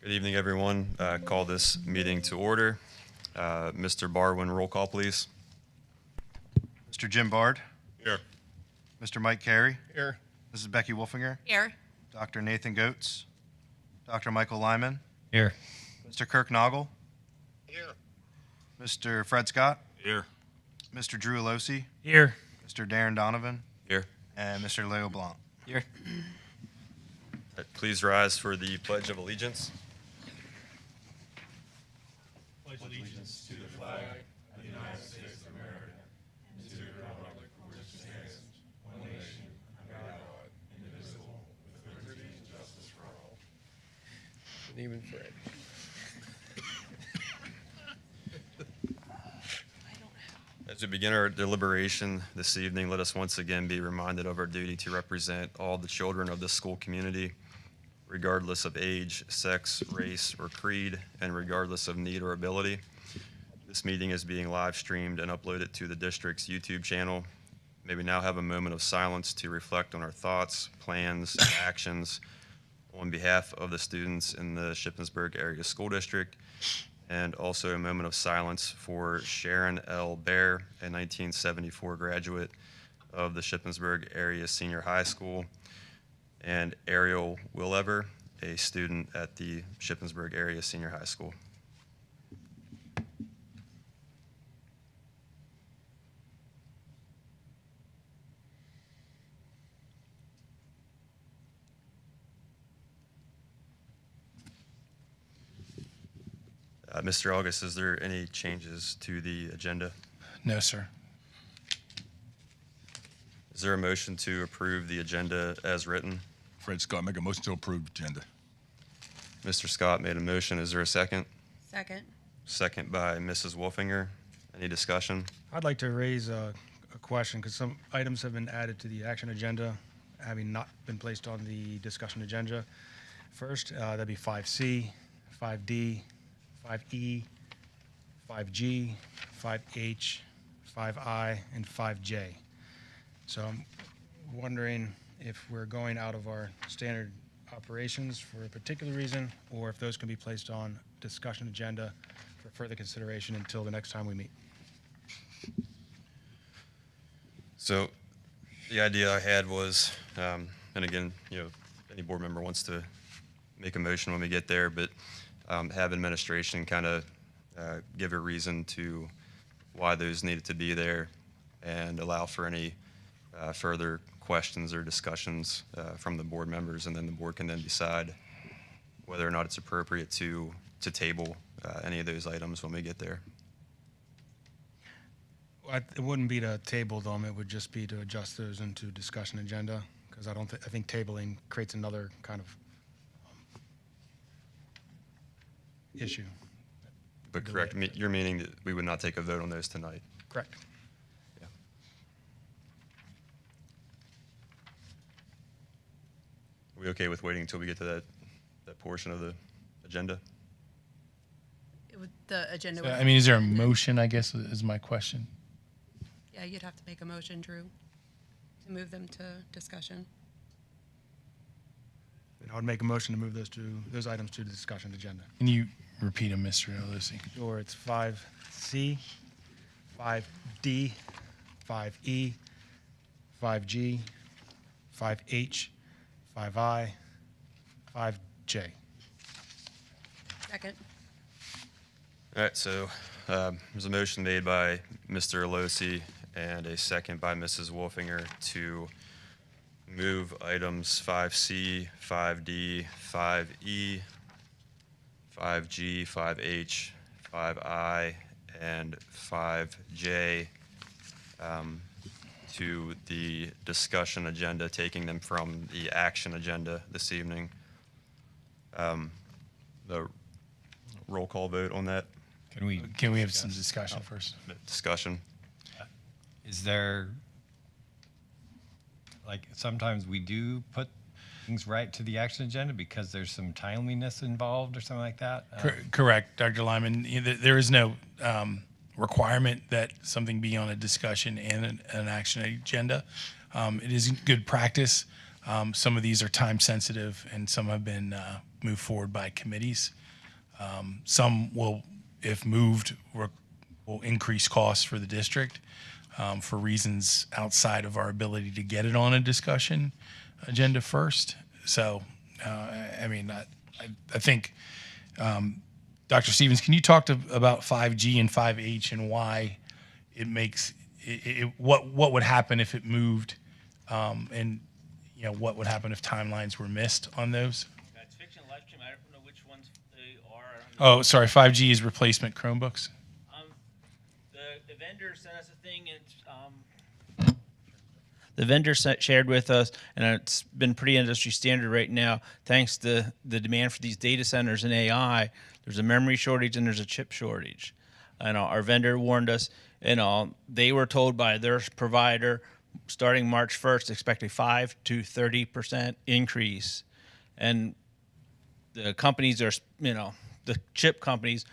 Good evening, everyone. Call this meeting to order. Mr. Barwin, roll call, please. Mr. Jim Bard, Here. Mr. Mike Carey, Here. Mrs. Becky Wolfinger, Here. Dr. Nathan Goetz, Dr. Michael Lyman, Here. Mr. Kirk Noggle, Here. Mr. Fred Scott, Here. Mr. Drew Alosi, Here. Mr. Darren Donovan, Here. and Mr. Leo Blanc. Here. Please rise for the Pledge of Allegiance. Pledge allegiance to the flag of the United States of America and to the republic for which it stands, one nation, under God, indivisible, with liberty and justice for all. And even Fred. As we begin our deliberation this evening, let us once again be reminded of our duty to represent all the children of this school community, regardless of age, sex, race, or creed, and regardless of need or ability. This meeting is being live streamed and uploaded to the district's YouTube channel. May we now have a moment of silence to reflect on our thoughts, plans, and actions on behalf of the students in the Shippensburg Area School District, and also a moment of silence for Sharon L. Bear, a 1974 graduate of the Shippensburg Area Senior High School, and Ariel Willever, a student at the Shippensburg Area Senior High School. Mr. August, is there any changes to the agenda? No, sir. Is there a motion to approve the agenda as written? Fred Scott, make a motion to approve agenda. Mr. Scott made a motion. Is there a second? Second. Second by Mrs. Wolfinger. Any discussion? I'd like to raise a question because some items have been added to the action agenda, having not been placed on the discussion agenda. First, that'd be 5C, 5D, 5E, 5G, 5H, 5I, and 5J. So I'm wondering if we're going out of our standard operations for a particular reason, or if those can be placed on discussion agenda for further consideration until the next time we meet. So the idea I had was, and again, any board member wants to make a motion when we get there, but have administration kind of give a reason to why those needed to be there and allow for any further questions or discussions from the board members, and then the board can then decide whether or not it's appropriate to table any of those items when we get there. It wouldn't be to table them, it would just be to adjust those into discussion agenda, because I think tabling creates another kind of issue. But correct, you're meaning that we would not take a vote on those tonight? Correct. Yeah. Are we okay with waiting until we get to that portion of the agenda? The agenda So, would, I mean, is there a motion, I guess, is my question? yeah, you'd have to make a motion, Drew, to move them to discussion. I would make a motion to move those items to the discussion agenda. Can you repeat them, Mr. Alosi? Sure, it's 5C, 5D, 5E, 5G, 5H, 5I, 5J. Second. All right, so there's a motion made by Mr. Alosi and a second by Mrs. Wolfinger to move items 5C, 5D, 5E, 5G, 5H, 5I, and 5J to the discussion agenda, taking them from the action agenda this evening. The roll call vote on that Can we have some discussion first? discussion. Is there, like, sometimes we do put things right to the action agenda because there's some timeliness involved or something like that? Correct, Dr. Lyman. There is no requirement that something be on a discussion and an action agenda. It is good practice. Some of these are time sensitive, and some have been move forward by committees. Some will, if moved, will increase costs for the district for reasons outside of our ability to get it on a discussion agenda first. So, I mean, I think, Dr. Stevens, can you talk about 5G and 5H and why it makes what would happen if it moved, and what would happen if timelines were missed on those? It's fiction live stream. I don't know which ones they are. I don't know. Oh, sorry, 5G is replacement Chromebooks. The vendor sent us a thing, and the vendor shared with us, and it's been pretty industry standard right now. Thanks to the demand for these data centers and AI, there's a memory shortage and there's a chip shortage. And our vendor warned us. They were told by their provider, starting March 1st, expect a 5 to 30% increase. And the companies are, the chip companies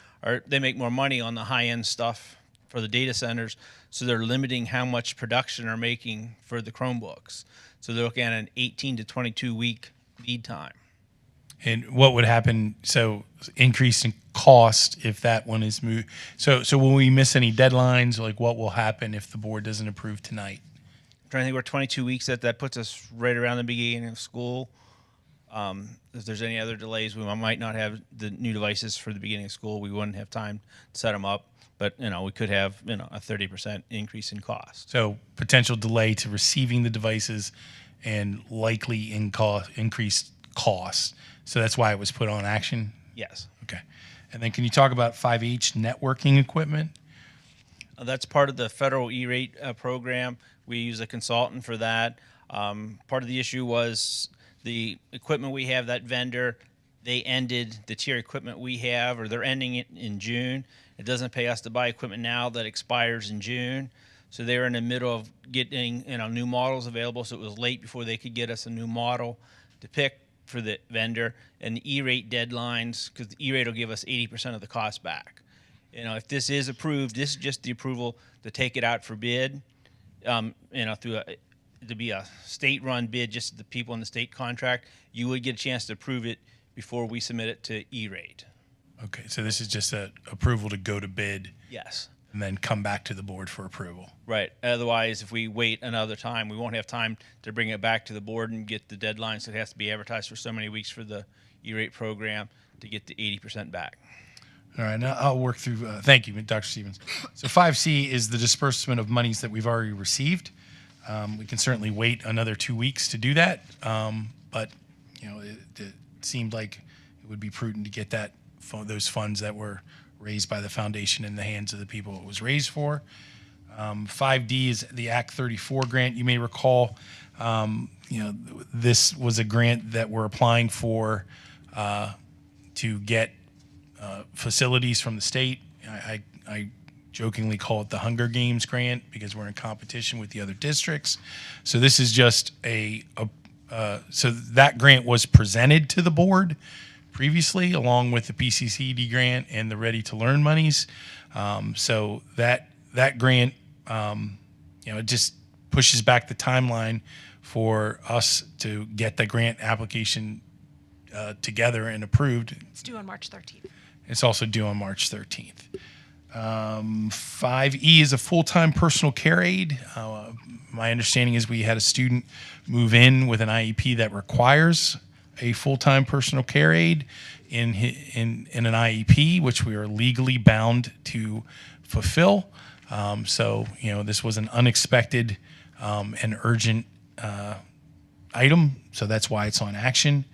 they make more money on the high-end stuff for the data centers, so they're limiting how much production they're making for the Chromebooks. So they're looking at an 18 to 22 week lead time. And what would happen? So increase in cost if that one is moved. So will we miss any deadlines? Like what will happen if the board doesn't approve tonight? I'm trying to think, we're 22 weeks. That puts us right around the beginning of school. If there's any other delays, we might not have the new devices for the beginning of school. We wouldn't have time to set them up. But we could have a 30% increase in cost. So potential delay to receiving the devices and likely increased costs. So that's why it was put on action. Yes. Okay. And then can you talk about 5H networking equipment? That's part of the federal E-rate program. We use a consultant for that. Part of the issue was the equipment we have, that vendor, they ended the tier equipment we have, or they're ending it in June. It doesn't pay us to buy equipment now that expires in June. So they were in the middle of getting new models available, so it was late before they could get us a new model to pick for the vendor. And the E-rate deadlines, because the E-rate will give us 80% of the cost back. If this is approved, this is just the approval to take it out for bid, to be a state-run bid, just the people in the state contract. You would get a chance to approve it before we submit it to E-rate. Okay, so this is just an approval to go to bid Yes. and then come back to the board for approval. Right. Otherwise, if we wait another time, we won't have time to bring it back to the board and get the deadlines. It has to be advertised for so many weeks for the E-rate program to get the 80% back. All right, now I'll work through. Thank you, Dr. Stevens. So 5C is the disbursement of monies that we've already received. We can certainly wait another 2 weeks to do that, but it seemed like it would be prudent to get those funds that were raised by the foundation in the hands of the people it was raised for. 5D is the Act 34 grant. You may recall, this was a grant that we're applying for to get facilities from the state. I jokingly call it the Hunger Games grant because we're in competition with the other districts. So this is just so that grant was presented to the board previously, along with the PCCD grant and the Ready to Learn monies. So that grant, it just pushes back the timeline for us to get the grant application together and approved. It's due on March 13th. It's also due on March 13th. 5E is a full-time personal care aide. My understanding is we had a student move in with an IEP that requires a full-time personal care aide in an IEP, which we are legally bound to fulfill. So this was an unexpected and urgent item, so that's why it's on action.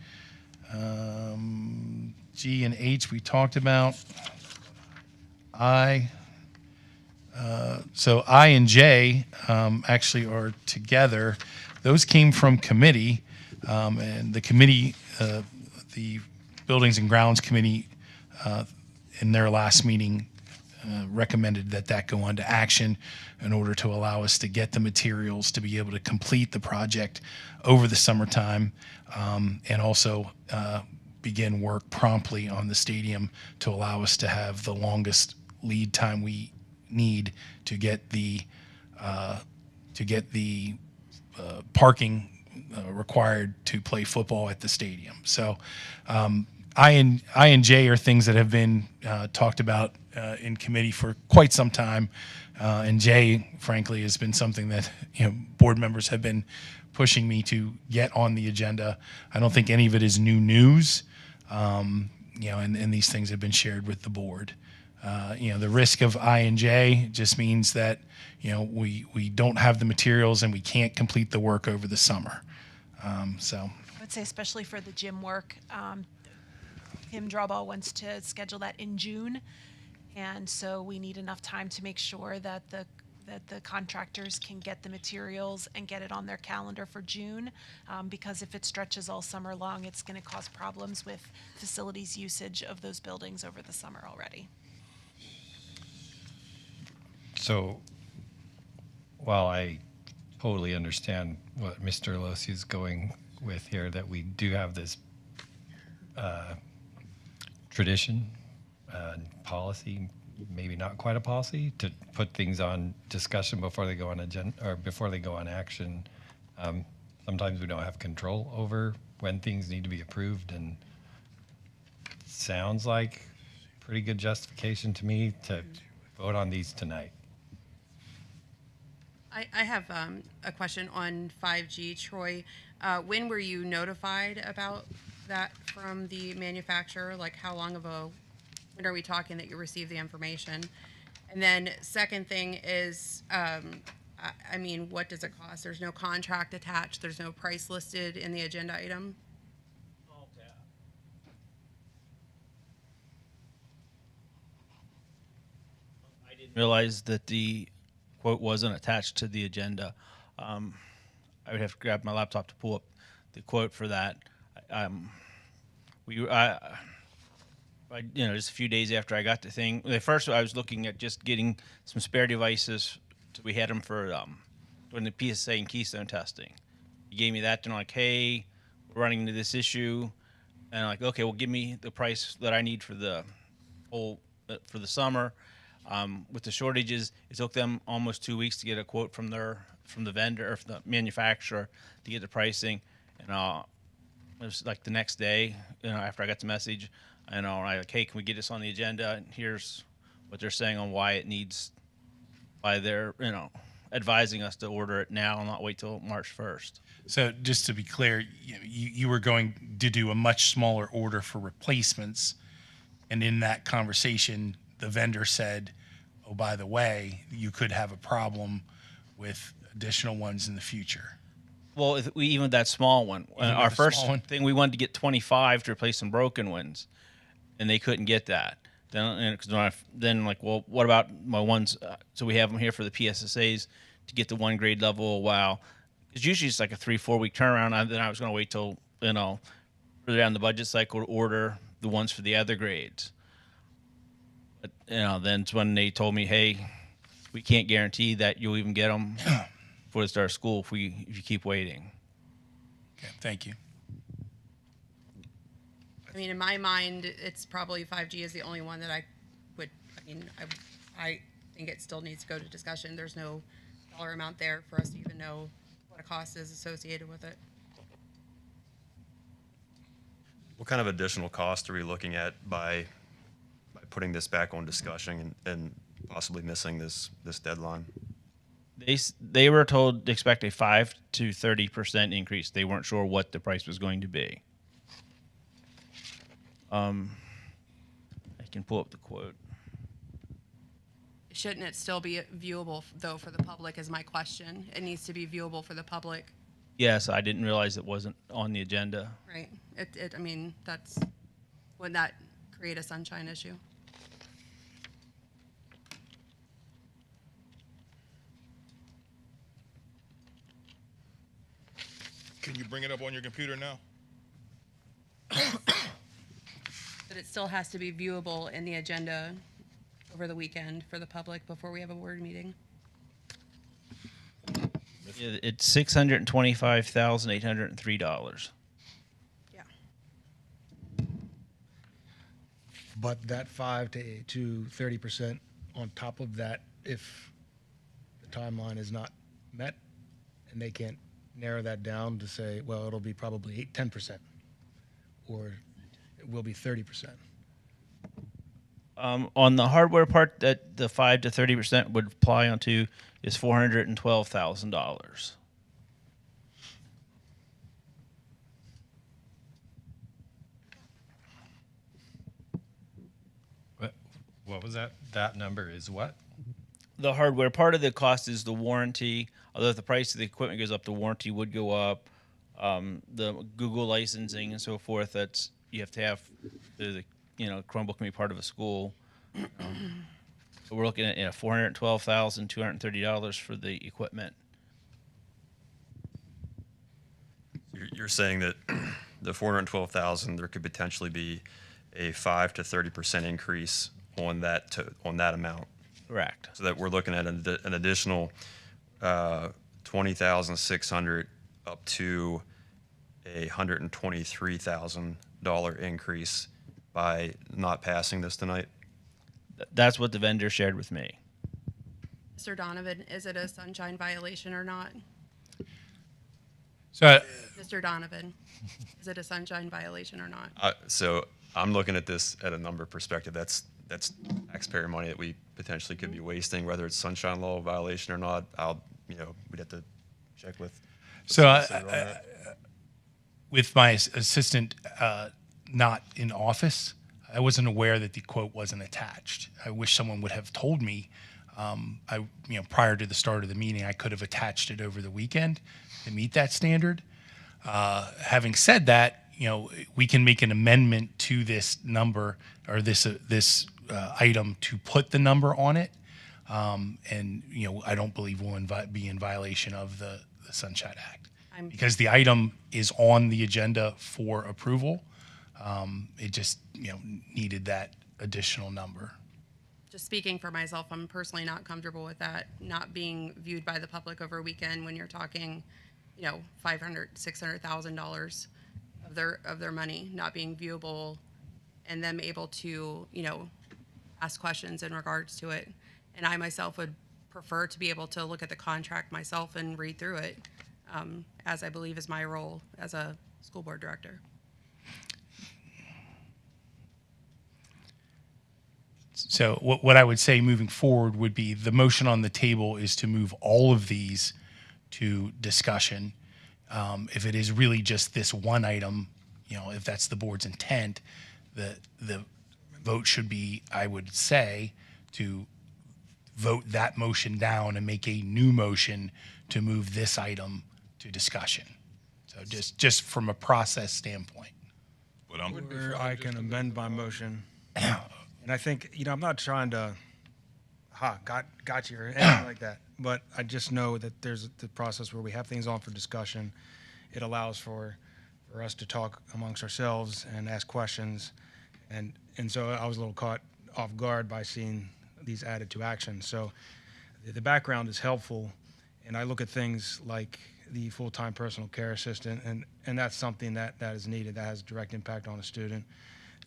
G and H we talked about. So I and J actually are together. Those came from committee, and the committee, the Buildings and Grounds Committee, in their last meeting, recommended that go on to action in order to allow us to get the materials to be able to complete the project over the summertime, and also begin work promptly on the stadium to allow us to have the longest lead time we need to get the parking required to play football at the stadium. So I and J are things that have been talked about in committee for quite some time, and J, frankly, has been something that board members have been pushing me to get on the agenda. I don't think any of it is new news, and these things have been shared with the board. The risk of I and J just means that we don't have the materials and we can't complete the work over the summer. So. I would say especially for the gym work, Tim Drawball wants to schedule that in June, and so we need enough time to make sure that the contractors can get the materials and get it on their calendar for June, because if it stretches all summer long, it's going to cause problems with facilities usage of those buildings over the summer already. So, while I totally understand what Mr. Losi is going with here, that we do have this tradition, policy, maybe not quite a policy, to put things on discussion before they go on agenda or before they go on action. Sometimes we don't have control over when things need to be approved, and sounds like pretty good justification to me to vote on these tonight. I have a question on 5G, Troy. When were you notified about that from the manufacturer? Like, how long of when are we talking that you received the information? And then second thing is, I mean, what does it cost? There's no contract attached. There's no price listed in the agenda item. I didn't realize that the quote wasn't attached to the agenda. I would have to grab my laptop to pull up the quote for that. Just a few days after I got the thing, at first I was looking at just getting some spare devices. So we had them for doing the PSA and Keystone testing. You gave me that, and I'm like, hey, we're running into this issue, and I'm like, okay, well, give me the price that I need for the whole for the summer. With the shortages, it took them almost 2 weeks to get a quote from the vendor or from the manufacturer to get the pricing. And it was like the next day, after I got the message, I like, hey, can we get this on the agenda? And here's what they're saying on why they're advising us to order it now and not wait till March 1st. So just to be clear, you were going to do a much smaller order for replacements, and in that conversation, the vendor said, oh, by the way, you could have a problem with additional ones in the future. Well, even that small one, our the first small one? thing, we wanted to get 25 to replace some broken ones, and they couldn't get that. Then like, well, what about my ones? So we have them here for the PSSAs to get the one grade level a while. It's usually just like a 3-4 week turnaround. Then I was going to wait till further down the budget cycle to order the ones for the other grades. But then it's when they told me, hey, we can't guarantee that you'll even get them before the start of school if you keep waiting. Okay, thank you. I mean, in my mind, it's probably 5G is the only one that I think it still needs to go to discussion. There's no dollar amount there for us to even know what a cost is associated with it. What kind of additional cost are we looking at by putting this back on discussion and possibly missing this deadline? They were told to expect a 5 to 30% increase. They weren't sure what the price was going to be. I can pull up the quote. Shouldn't it still be viewable, though, for the public is my question. It needs to be viewable for the public, Yes, I didn't realize it wasn't on the agenda. right? Would that create a sunshine issue? Can you bring it up on your computer now? But it still has to be viewable in the agenda over the weekend for the public before we have a board meeting. It's $625,803. Yeah. But that 5 to 30% on top of that, if the timeline is not met, and they can't narrow that down to say, well, it'll be probably 10%, or it will be 30%. On the hardware part, that the 5 to 30% would apply onto is $412,000. What was that? That number is what? The hardware part of the cost is the warranty. Although if the price of the equipment goes up, the warranty would go up. The Google licensing and so forth. That's you have to have the Chromebook can be part of a school. So we're looking at $412,230 for the equipment. You're saying that the 412,000, there could potentially be a 5 to 30% increase on that amount. Correct. So that we're looking at an additional 20,600 up to a $123,000 increase by not passing this tonight. That's what the vendor shared with me. Mr. Donovan, is it a sunshine violation or not? So Mr. Donovan, is it a sunshine violation or not? So I'm looking at this at a number perspective. That's taxpayer money that we potentially could be wasting, whether it's sunshine law violation or not. We'd have to check with. So with my assistant not in office, I wasn't aware that the quote wasn't attached. I wish someone would have told me. Prior to the start of the meeting, I could have attached it over the weekend to meet that standard. Having said that, we can make an amendment to this number or this item to put the number on it. And I don't believe we'll be in violation of the Sunshine Act because the item is on the agenda for approval. It just needed that additional number. Just speaking for myself, I'm personally not comfortable with that not being viewed by the public over a weekend when you're talking, $500,000-$600,000 of their money not being viewable, and them able to ask questions in regards to it. And I myself would prefer to be able to look at the contract myself and read through it, as I believe is my role as a school board director. So what I would say moving forward would be the motion on the table is to move all of these to discussion. If it is really just this one item, if that's the board's intent, the vote should be, I would say, to vote that motion down and make a new motion to move this item to discussion. So just from a process standpoint. But I'm Or I can amend my motion. And I think, I'm not trying to, got you or anything like that. But I just know that there's the process where we have things on for discussion. It allows for us to talk amongst ourselves and ask questions. And so I was a little caught off guard by seeing these added to action. So the background is helpful. And I look at things like the full-time personal care assistant, and that's something that is needed, that has direct impact on a student.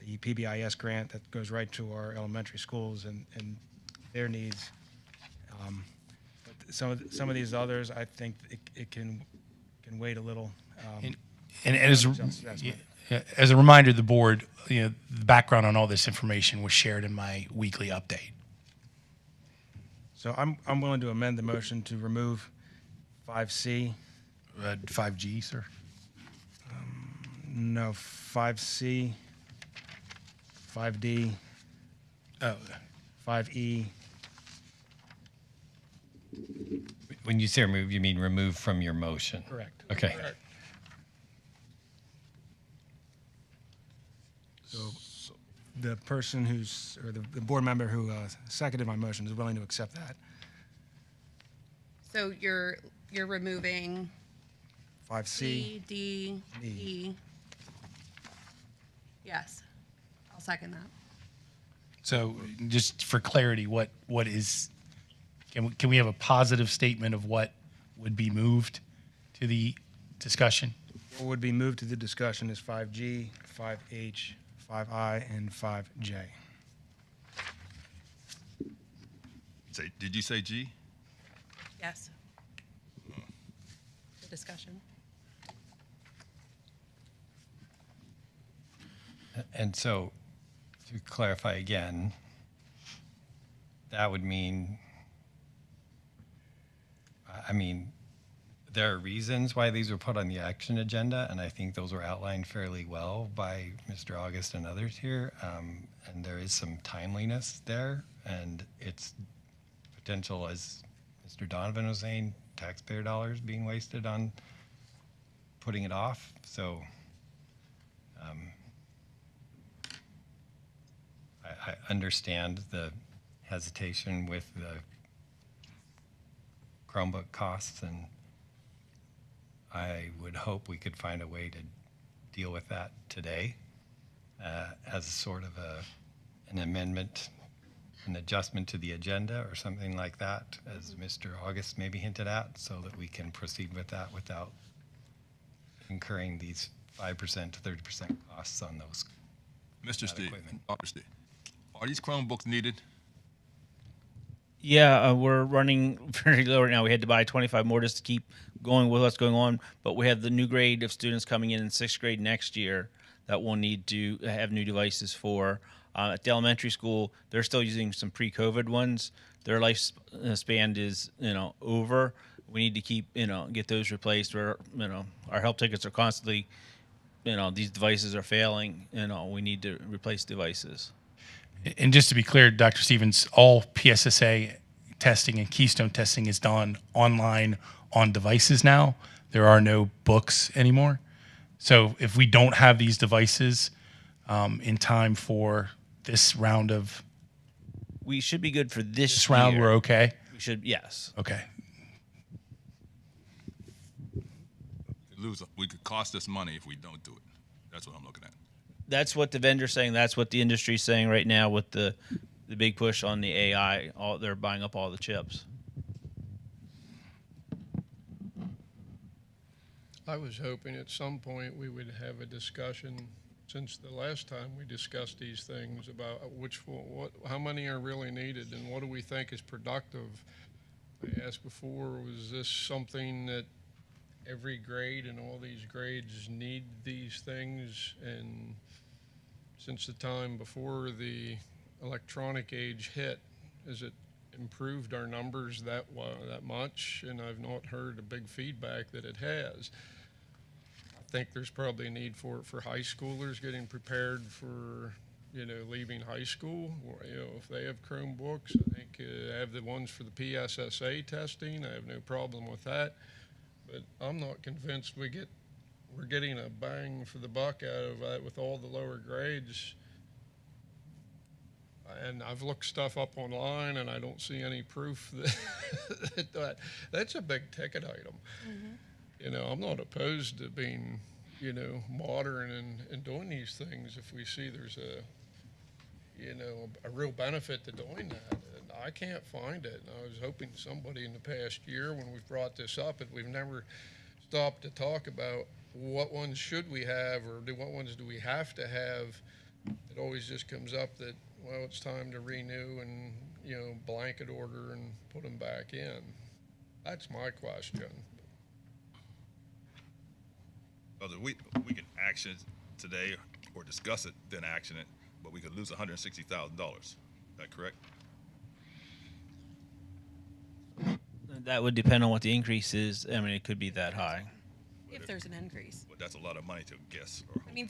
The PBIS grant that goes right to our elementary schools and their needs. But some of these others, I think it can wait a little. And as Assessment. as a reminder, the board, the background on all this information was shared in my weekly update. So I'm willing to amend the motion to remove 5C. 5G, sir. No, 5C, 5D, Oh, 5E. When you say remove, you mean remove from your motion? Correct. Okay. So the person or the board member who seconded my motion is willing to accept that. So you're removing 5C. C, D, E. E. Yes, I'll second that. so just for clarity, what is, can we have a positive statement of what would be moved to the discussion? What would be moved to the discussion is 5G, 5H, 5I, and 5J. Did you say G? Yes. The discussion. And so, to clarify again, that would mean, I mean, there are reasons why these were put on the action agenda, and I think those were outlined fairly well by Mr. August and others here. And there is some timeliness there, and it's potential, as Mr. Donovan was saying, taxpayer dollars being wasted on putting it off. So I understand the hesitation with the Chromebook costs, and I would hope we could find a way to deal with that today as sort of an amendment, an adjustment to the agenda or something like that, as Mr. August maybe hinted at, so that we can proceed with that without incurring these 5% to 30% costs on those. Mr. Steve, equipment. Dr. Steve, are these Chromebooks needed? Yeah, we're running very low right now. We had to buy 25 more just to keep going with what's going on. But we have the new grade of students coming in sixth grade next year that we'll need to have new devices for. At the elementary school, they're still using some pre-COVID ones. Their lifespan is, over. We need to keep, get those replaced. Where, our help tickets are constantly, these devices are failing. We need to replace devices. And just to be clear, Dr. Stevens, all PSSA testing and Keystone testing is done online on devices now. There are no books anymore. So if we don't have these devices in time for this round of We should be good for this round, year. we're okay? We should, yes. Okay. We could cost us money if we don't do it. That's what I'm looking at. That's what the vendor's saying. That's what the industry's saying right now with the big push on the AI. They're buying up all the chips. I was hoping at some point we would have a discussion, since the last time we discussed these things, about how many are really needed and what do we think is productive. I asked before, was this something that every grade and all these grades need these things? And since the time before the electronic age hit, has it improved our numbers that much? And I've not heard a big feedback that it has. I think there's probably a need for it for high schoolers getting prepared for, leaving high school. If they have Chromebooks, I think I have the ones for the PSSA testing. I have no problem with that. But I'm not convinced we're getting a bang for the buck out of that with all the lower grades. And I've looked stuff up online, and I don't see any proof that that's a big ticket item. Mm-hmm. I'm not opposed to being, modern and doing these things if we see there's a real benefit to doing that. And I can't find it. And I was hoping somebody in the past year, when we've brought this up, and we've never stopped to talk about what ones should we have, or what ones do we have to have. It always just comes up that, well, it's time to renew and, blanket order and put them back in. That's my question. Well, we can action it today or discuss it, then action it, but we could lose $160,000. Is that correct? That would depend on what the increase is. I mean, it could be that high. If there's an increase. But that's a lot of money to guess. I mean,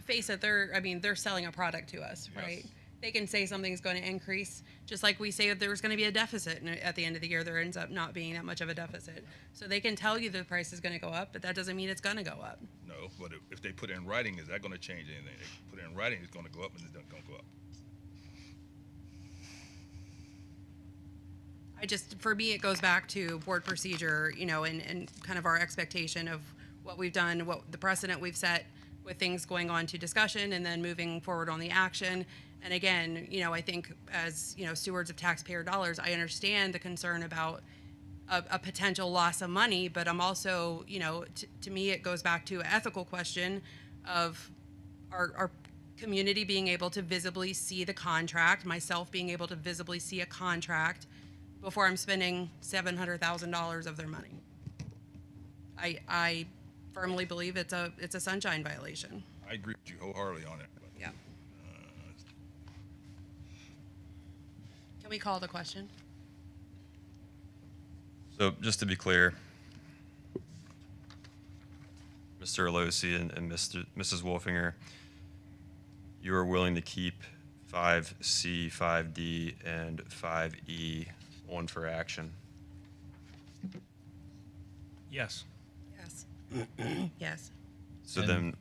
face it, they're selling a product to us, right? Yes. They can say something's going to increase, just like we say that there's going to be a deficit, and at the end of the year, there ends up not being that much of a deficit. So they can tell you the price is going to go up, but that doesn't mean it's going to go up. No, but if they put it in writing, is that going to change anything? They put it in writing, it's going to go up, and it's not going to go up. For me, it goes back to board procedure, and kind of our expectation of what we've done, what the precedent we've set with things going on to discussion and then moving forward on the action. And again, I think as, stewards of taxpayer dollars, I understand the concern about a potential loss of money, but I'm also, to me, it goes back to an ethical question of our community being able to visibly see the contract, myself being able to visibly see a contract before I'm spending $700,000 of their money. I firmly believe it's a sunshine violation. I agree with you wholeheartedly on it. But Yeah. Can we call the question? So just to be clear, Mr. Alosi and Mrs. Wolfinger, you are willing to keep 5C, 5D, and 5E on for action? Yes. Yes. Yes. So And-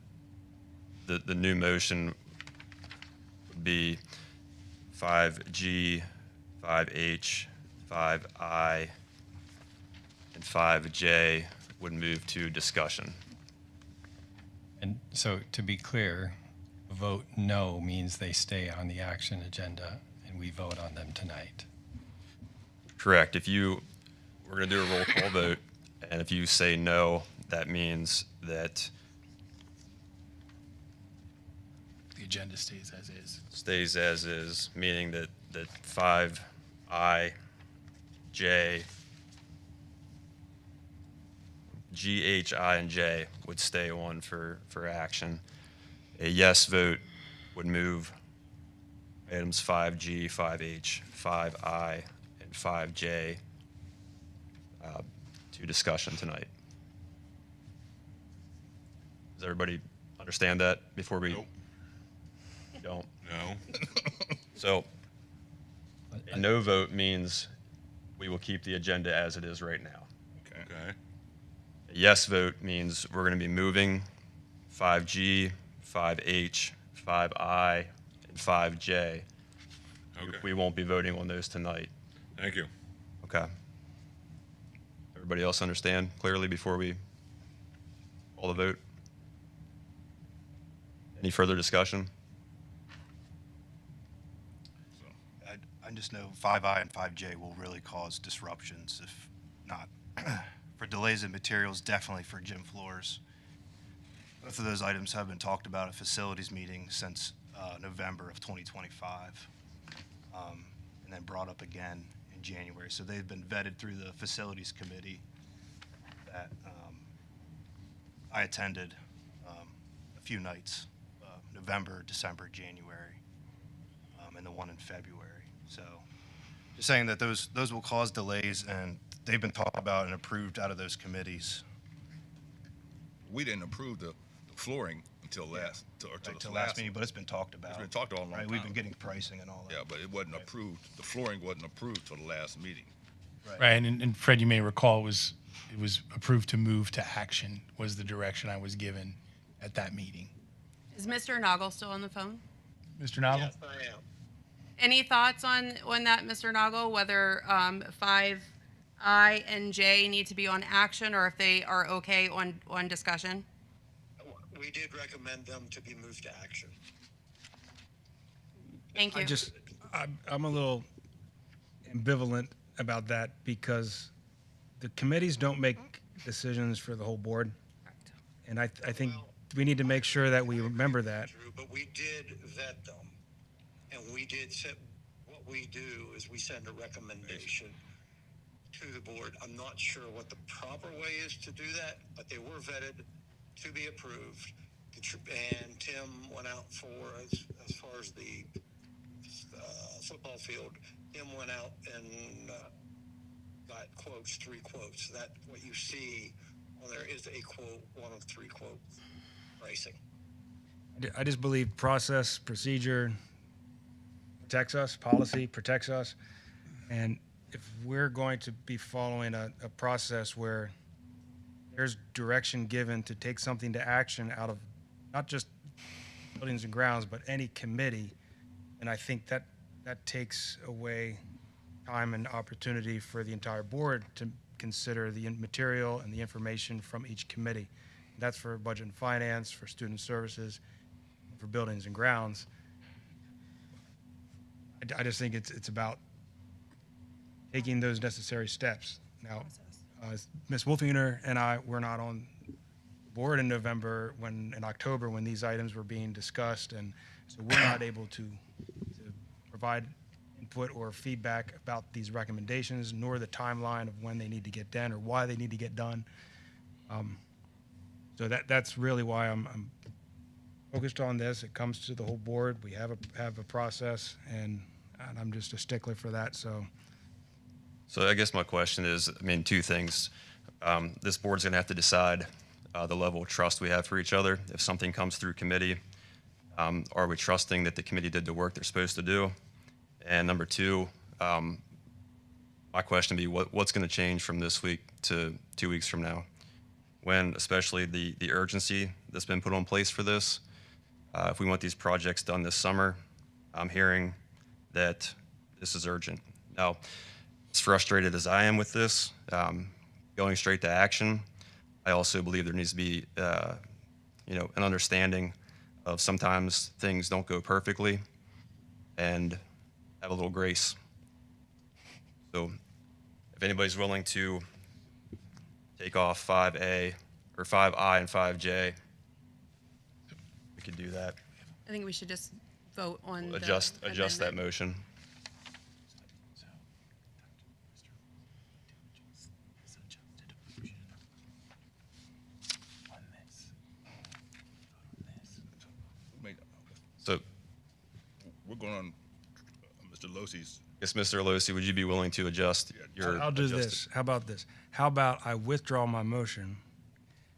then the new motion would be 5G, 5H, 5I, and 5J would move to discussion. And so to be clear, a vote no means they stay on the action agenda and we vote on them tonight. Correct. We're going to do a roll call vote, and if you say no, that means that The agenda stays as is. stays as is, meaning that 5I, J, G, H, I, and J would stay on for action. A yes vote would move items 5G, 5H, 5I, and 5J to discussion tonight. Does everybody understand that before we? Nope. Don't? No. So a no vote means we will keep the agenda as it is right now. Okay. A yes vote means we're going to be moving 5G, 5H, 5I, and 5J. Okay. We won't be voting on those tonight. Thank you. Okay. Everybody else understand clearly before we call the vote? Any further discussion? I just know 5I and 5J will really cause disruptions if not for delays in materials, definitely for gym floors. Both of those items have been talked about at facilities meetings since November of 2025, and then brought up again in January. So they've been vetted through the facilities committee that I attended a few nights, November, December, January, and the one in February. So just saying that those will cause delays, and they've been talked about and approved out of those committees. We didn't approve the flooring until last, Right, till last meeting, but it's been talked about. It's been talked all along. Right, we've been getting pricing and all that. Yeah, but it wasn't approved, the flooring wasn't approved till the last meeting. Right, and Fred, you may recall, it was approved to move to action was the direction I was given at that meeting. Is Mr. Noggle still on the phone? Mr. Noggle? I am. Any thoughts on that, Mr. Noggle, whether 5I and J need to be on action or if they are okay on discussion? We did recommend them to be moved to action. Thank you. I'm a little ambivalent about that because the committees don't make decisions for the whole board. And I think we need to make sure that we remember that. Drew, but we did vet them, and we did set, what we do is we send a recommendation to the board. I'm not sure what the proper way is to do that, but they were vetted to be approved. And Tim went out for, as far as the football field, Tim went out and got quotes, 3 quotes. That what you see on there is a quote, one of 3 quotes pricing. I just believe process, procedure protects us, policy protects us. And if we're going to be following a process where there's direction given to take something to action out of not just buildings and grounds, but any committee, and I think that takes away time and opportunity for the entire board to consider the material and the information from each committee. That's for budget and finance, for student services, for buildings and grounds. I just think it's about taking those necessary steps. Now, Ms. Wolfinger and I were not on board in October when these items were being discussed, and so we're not able to provide input or feedback about these recommendations, nor the timeline of when they need to get done or why they need to get done. So that's really why I'm focused on this. It comes to the whole board. We have a process, and and I'm just a stickler for that, so. So I guess my question is, I mean, two things. This board's gonna have to decide the level of trust we have for each other. If something comes through committee, are we trusting that the committee did the work they're supposed to do? And number two, my question would be, what's gonna change from this week to 2 weeks from now? When, especially the urgency that's been put on place for this. If we want these projects done this summer, I'm hearing that this is urgent. Now, as frustrated as I am with this, going straight to action, I also believe there needs to be, an understanding of sometimes things don't go perfectly, and have a little grace. So, if anybody's willing to take off 5A or 5I and 5J, we could do that. I think we should just vote on the Adjust that amendment. motion. Wait, So, we're going on Mr. Losey's. I guess, Mr. Alosi, would you be willing to adjust your? I'll do adjust this. How about this? How about I withdraw my motion,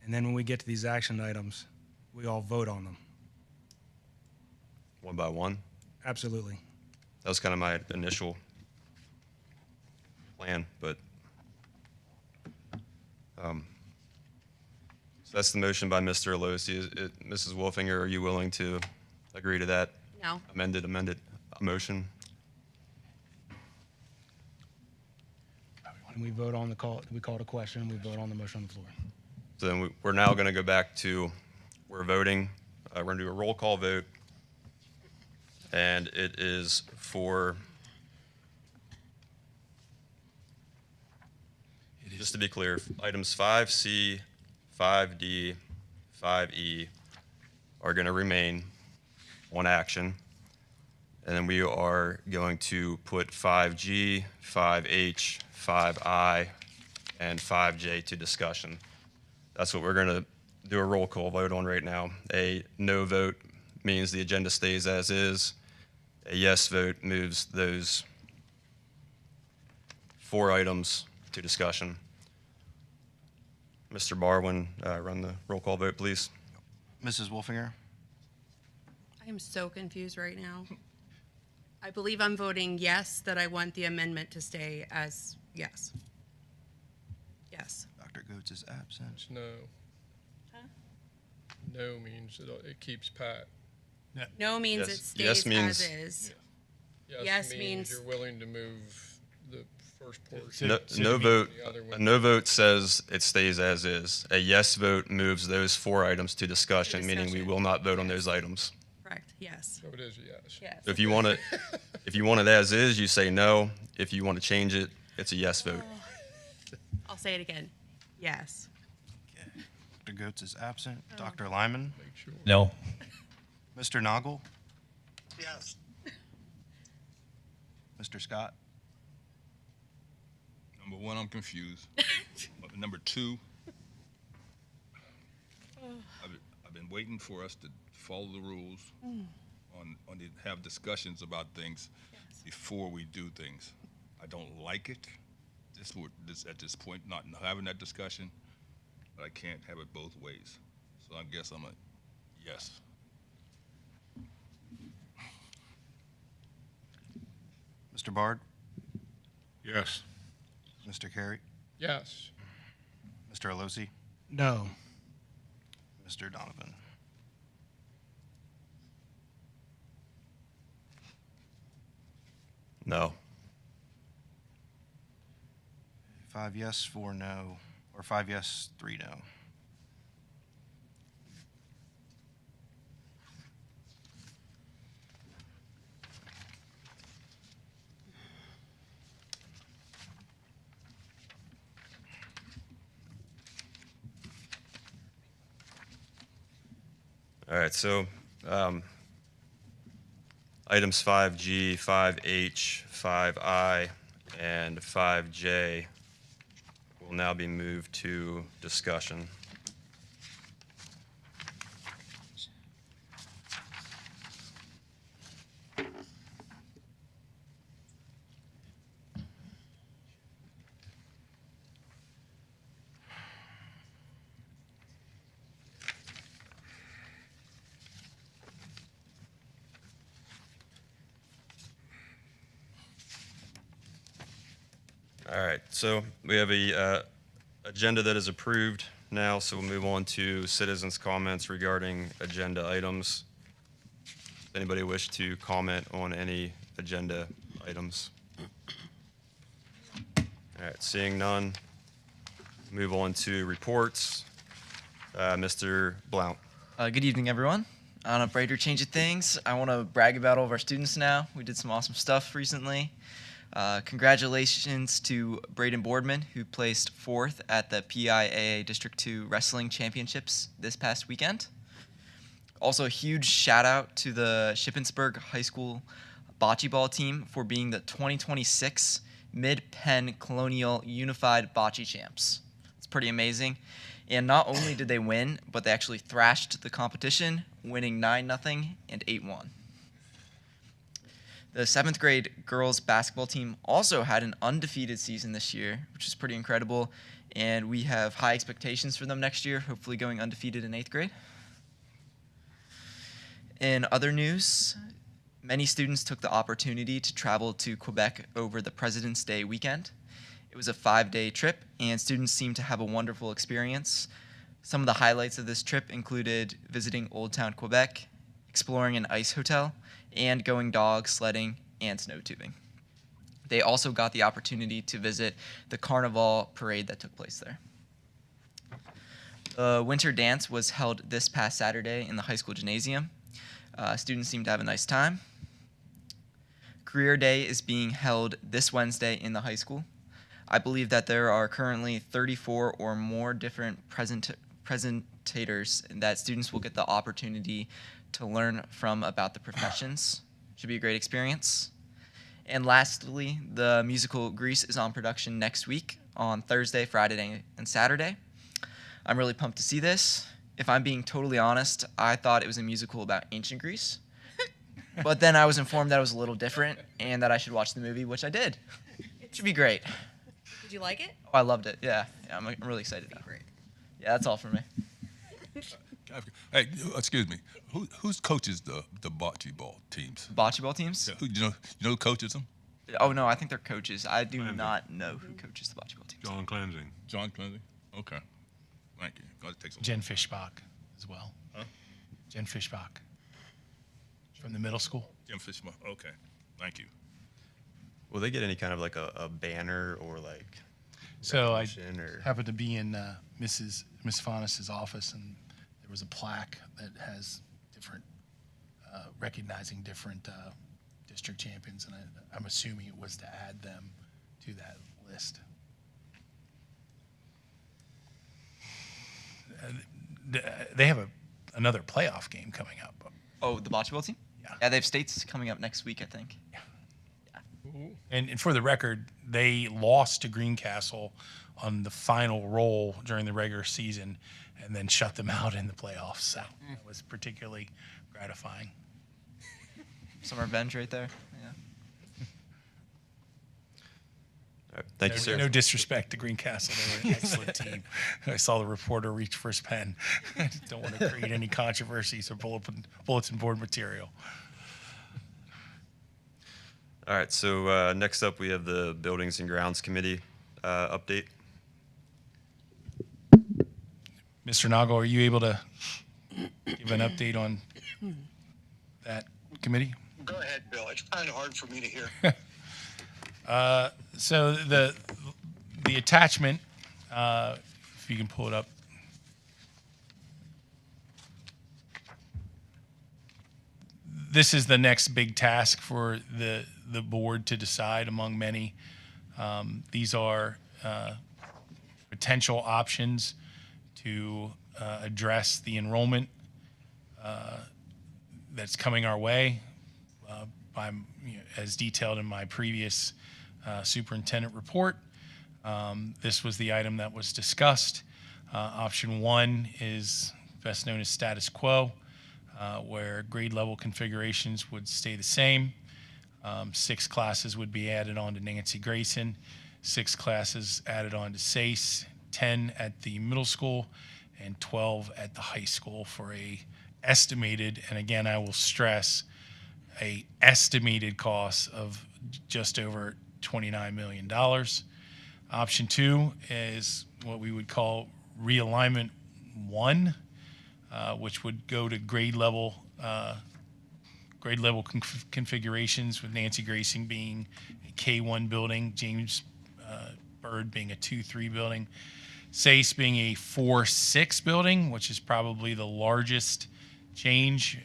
and then when we get to these action items, we all vote on them? it one by one? Absolutely. That was kind of my initial plan, but, so that's the motion by Mr. Alosi. Mrs. Wolfinger, are you willing to agree to that No. amended motion? And we vote on the call, we call it a question, and we vote on the motion on the floor. So then we're now going to go back to, we're voting, we're going to do a roll call vote. And it is for, just to be clear, items 5C, 5D, 5E are going to remain on action. And then we are going to put 5G, 5H, 5I, and 5J to discussion. That's what we're going to do a roll call vote on right now. A no vote means the agenda stays as is. A yes vote moves those 4 items to discussion. Mr. Barwin, run the roll call vote, please. Mrs. Wolfinger, I am so confused right now. I believe I'm voting yes, that I want the amendment to stay as yes. Yes. Dr. Goetz is absent. It's no. No means it keeps pat. No means Yes. it stays Yes means- as is. Yes, Yes means means- you're willing to move the first portion. No, So no to be- vote, The other a one. no vote says it stays as is. A yes vote moves those 4 items to discussion, meaning we discussion. will not vote on those items. Correct, yes. So it is a yes. Yes. If you want it as is, you say no. If you want to change it, it's a yes vote. I'll say it again. Yes. Dr. Goetz is absent. Dr. Lyman, Make sure. No. Mr. Noggle, Yes. Mr. Scott, Number one, I'm confused. But number two, I've been waiting for us to follow the rules on the, have discussions about things before we do things. I don't like it. At this point, not having that discussion, but I can't have it both ways. So I guess I'm a yes. Mr. Bard, Yes. Mr. Carey, Yes. Mr. Alosi, No. Mr. Donovan. No. 5 yes, 4 no, or 5 yes, 3 no. All right, so items 5G, 5H, 5I, and 5J will now be moved to discussion. All right, so we have a agenda that is approved now, so we'll move on to citizens' comments regarding agenda items. Does anybody wish to comment on any agenda items? All right, seeing none, move on to reports. Mr. Blount. Good evening, everyone. On a brighter change of things, I want to brag about all of our students now. We did some awesome stuff recently. Congratulations to Braden Boardman, who placed 4th at the PIAA District 2 Wrestling Championships this past weekend. Also, a huge shout out to the Shippensburg High School bocce ball team for being the 2026 Mid-Penn Colonial Unified Bocce Champs. It's pretty amazing. And not only did they win, but they actually thrashed the competition, winning 9-0 and 8-1. The 7th grade girls basketball team also had an undefeated season this year, which is pretty incredible. And we have high expectations for them next year, hopefully going undefeated in 8th grade. In other news, many students took the opportunity to travel to Quebec over the President's Day weekend. It was a 5-day trip, and students seemed to have a wonderful experience. Some of the highlights of this trip included visiting Old Town Quebec, exploring an ice hotel, and going dog sledding and snow tubing. They also got the opportunity to visit the Carnival parade that took place there. The winter dance was held this past Saturday in the high school gymnasium. Students seemed to have a nice time. Career Day is being held this Wednesday in the high school. I believe that there are currently 34 or more different presentators that students will get the opportunity to learn from about the professions. Should be a great experience. And lastly, the musical Grease is on production next week on Thursday, Friday, and Saturday. I'm really pumped to see this. If I'm being totally honest, I thought it was a musical about ancient Greece. But then I was informed that it was a little different and that I should watch the movie, which I did. It should be great. Did you like it? Oh, I loved it. Yeah, I'm really excited now. Great. Yeah, that's all for me. Hey, excuse me. Who's coaches the bocce ball teams? Bocce ball teams? Yeah, you know who coaches them? Oh, no, I think they're coaches. I do not know who coaches the bocce ball teams. John Cleansing. John Cleansing? Okay. Thank you. God, it takes a Jen Fishbach as well. Huh? Jen Fishbach from the middle school. Jim Fishman. Okay. Thank you. Will they get any kind of like a banner or like? So I recognition or- happened to be in Miss Faunus's office, and there was a plaque that has different, recognizing different district champions, and I'm assuming it was to add them to that list. They have another playoff game coming up. Oh, the bocce ball team? Yeah. Yeah, they have states coming up next week, I think. And for the record, they lost to Greencastle on the final roll during the regular season and then shut them out in the playoffs. So it was particularly gratifying. Some revenge right there. Yeah. All right, thank you, sir. No disrespect to Greencastle. They were an excellent team. I saw the reporter reach for his pen. I just don't want to create any controversies or bulletin board material. All right, so next up, we have the Buildings and Grounds Committee update. Mr. Nagle, are you able to give an update on that committee? Go ahead, Bill. It's kind of hard for me to hear. So the attachment, if you can pull it up. This is the next big task for the board to decide among many. These are potential options to address the enrollment that's coming our way. As detailed in my previous superintendent report, this was the item that was discussed. Option one is best known as status quo, where grade level configurations would stay the same. 6 classes would be added on to Nancy Grayson, 6 classes added on to SACE, 10 at the middle school, and 12 at the high school for a estimated, and again, I will stress, a estimated cost of just over $29 million. Option 2 is what we would call realignment 1, which would go to grade level configurations, with Nancy Grayson being a K1 building, James Byrd being a 2-3 building, SACE being a 4-6 building, which is probably the largest change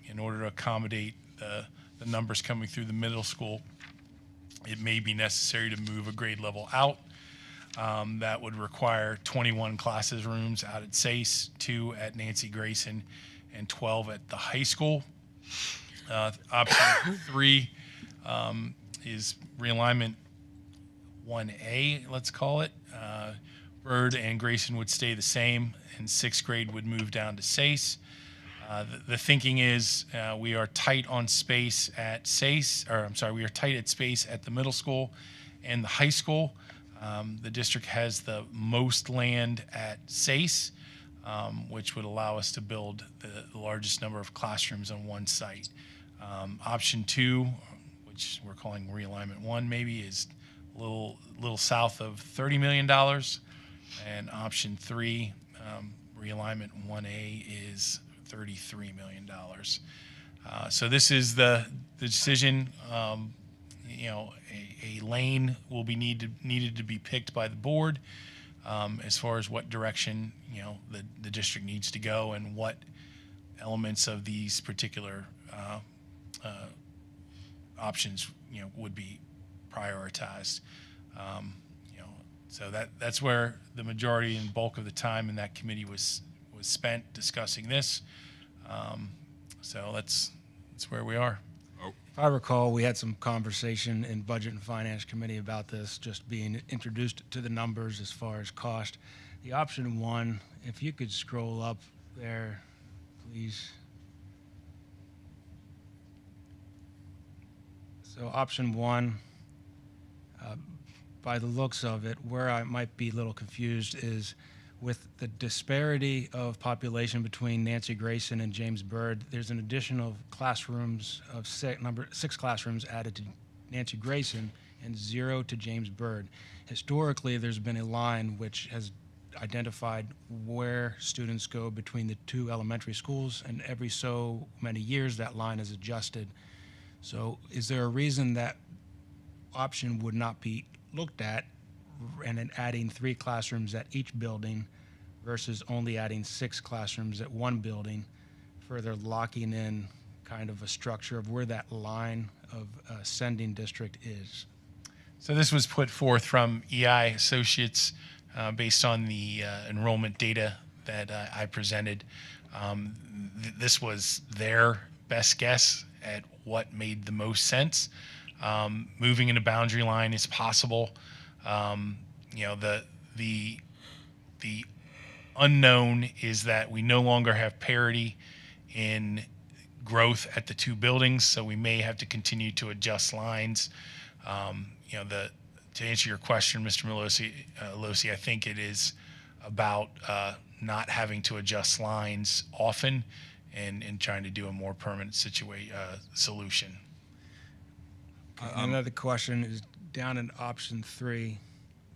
in order to accommodate the numbers coming through the middle school. It may be necessary to move a grade level out. That would require 21 classrooms out at SACE, 2 at Nancy Grayson, and 12 at the high school. Option 3 is realignment 1A, let's call it. Byrd and Grayson would stay the same, and 6th grade would move down to SACE. The thinking is we are tight on space at SACE, we are tight at space at the middle school and the high school. The district has the most land at SACE, which would allow us to build the largest number of classrooms on one site. Option 2, which we're calling realignment 1 maybe, is a little south of $30 million. And option 3, realignment 1A, is $33 million. So this is the decision. A lane will be needed to be picked by the board as far as what direction the district needs to go and what elements of these particular options would be prioritized. So that's where the majority and bulk of the time in that committee was spent discussing this. So that's where we are. If I recall, we had some conversation in Budget and Finance Committee about this, just being introduced to the numbers as far as cost. The option 1, if you could scroll up there, please. So option 1, by the looks of it, where I might be a little confused is with the disparity of population between Nancy Grayson and James Byrd. There's an additional classrooms of 6 classrooms added to Nancy Grayson and 0 to James Byrd. Historically, there's been a line which has identified where students go between the 2 elementary schools, and every so many years that line is adjusted. So is there a reason that option would not be looked at and then adding 3 classrooms at each building versus only adding 6 classrooms at one building, further locking in kind of a structure of where that line of sending district is? So this was put forth from EI Associates based on the enrollment data that I presented. This was their best guess at what made the most sense. Moving in a boundary line is possible. The unknown is that we no longer have parity in growth at the 2 buildings, so we may have to continue to adjust lines. To answer your question, Mr. Losi, I think it is about not having to adjust lines often and trying to do a more permanent solution. Another question is down in option 3.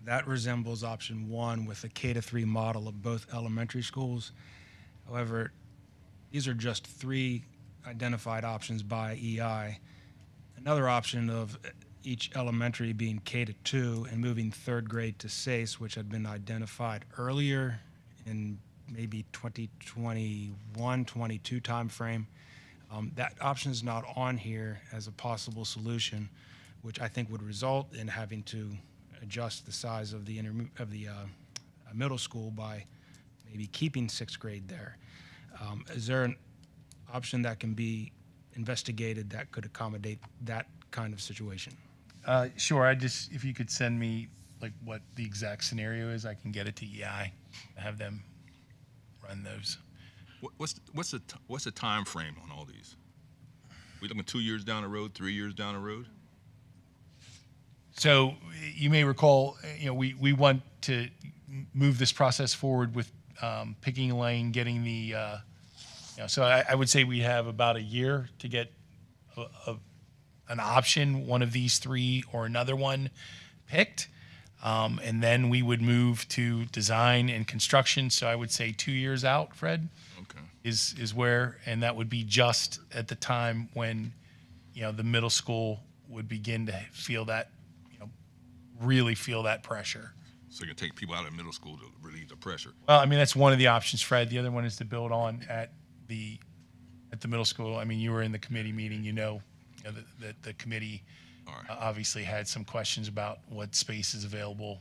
That resembles option 1 with a K-3 model of both elementary schools. However, these are just 3 identified options by EI. Another option of each elementary being K-2 and moving 3rd grade to SACE, which had been identified earlier in maybe 2021, 22 timeframe. That option is not on here as a possible solution, which I think would result in having to adjust the size of the middle school by maybe keeping 6th grade there. Is there an option that can be investigated that could accommodate that kind of situation? Sure. If you could send me like what the exact scenario is, I can get it to EI, have them run those. What's the time frame on all these? We looking 2 years down the road, 3 years down the road? So you may recall, we want to move this process forward with picking a lane, getting the. So I would say we have about a year to get an option, one of these 3 or another one, picked. And then we would move to design and construction. So I would say 2 years out, Fred, Okay. is where, and that would be just at the time when, the middle school would begin to feel that, really feel that pressure. So you can take people out of middle school to relieve the pressure. Well, I mean, that's one of the options, Fred. The other one is to build on at the middle school. I mean, you were in the committee meeting, that the committee All right. obviously had some questions about what space is available,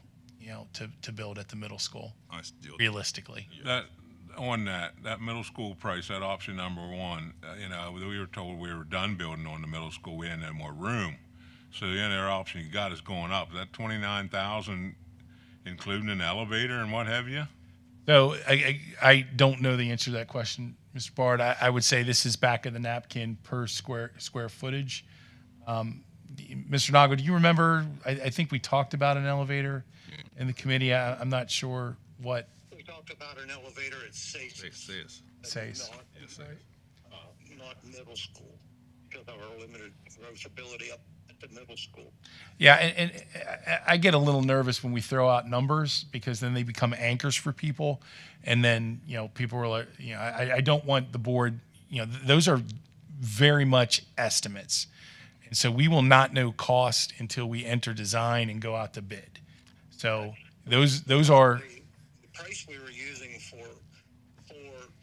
to build at the middle school I still. realistically. That, on that middle school price, that option number one, we were told we were done building on the middle school, we had no more room. So the other option you got is going up. Is that 29,000 including an elevator and what have you? So I don't know the answer to that question, Mr. Bard. I would say this is back of the napkin per square footage. Mr. Nago, do you remember? I think we talked about an elevator in the committee. I'm not sure what. We talked about an elevator at It Saces. says. Says. Not middle school, because of our limited growth ability up at the middle school. Yeah, and I get a little nervous when we throw out numbers because then they become anchors for people, and then people are like, I don't want the board. Those are very much estimates, and so we will not know cost until we enter design and go out to bid. So those are. The price we were using for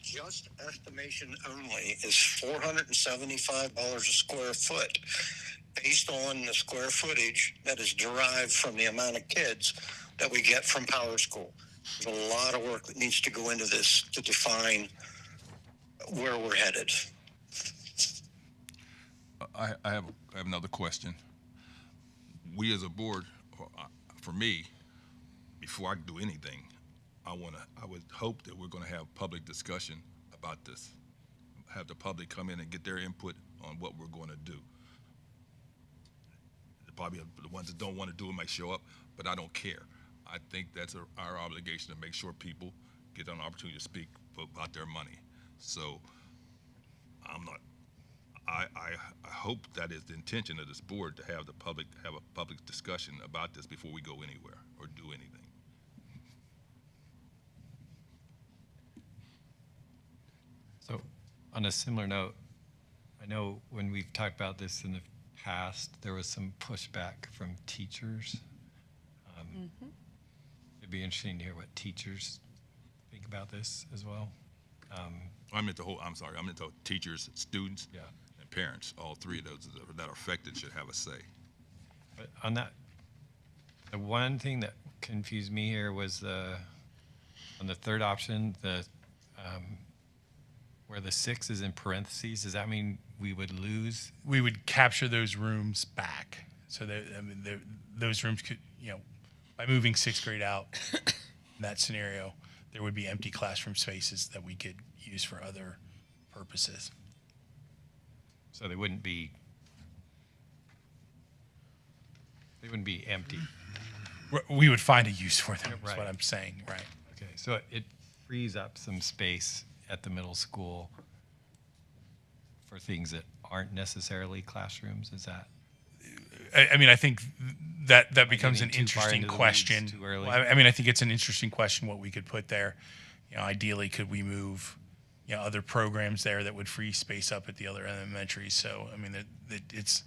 just estimation only is $475 a square foot, based on the square footage that is derived from the amount of kids that we get from Power School. There's a lot of work that needs to go into this to define where we're headed. I have another question. We as a board, for me, before I do anything, I would hope that we're going to have public discussion about this. Have the public come in and get their input on what we're going to do. Probably the ones that don't want to do it might show up, but I don't care. I think that's our obligation to make sure people get an opportunity to speak about their money. So I hope that is the intention of this board, to have a public discussion about this before we go anywhere or do anything. So on a similar note, I know when we've talked about this in the past, there was some pushback from teachers. It'd be interesting to hear what teachers think about this as well. I'm into teachers, students, Yeah. and parents. All three of those that are affected should have a say. But on that, the one thing that confused me here was on the third option, where the 6 is in parentheses. Does that mean we would lose? We would capture those rooms back. So those rooms could, by moving 6th grade out in that scenario, there would be empty classroom spaces that we could use for other purposes. So they wouldn't be empty. We would find a use for them, is Right. what I'm saying, right? Okay, so it frees up some space at the middle school for things that aren't necessarily classrooms. Is that? I mean, I think that becomes an getting too far interesting into the weeds question. too early? Well, I mean, I think it's an interesting question what we could put there. Ideally, could we move, other programs there that would free space up at the other elementary? So, I mean, it's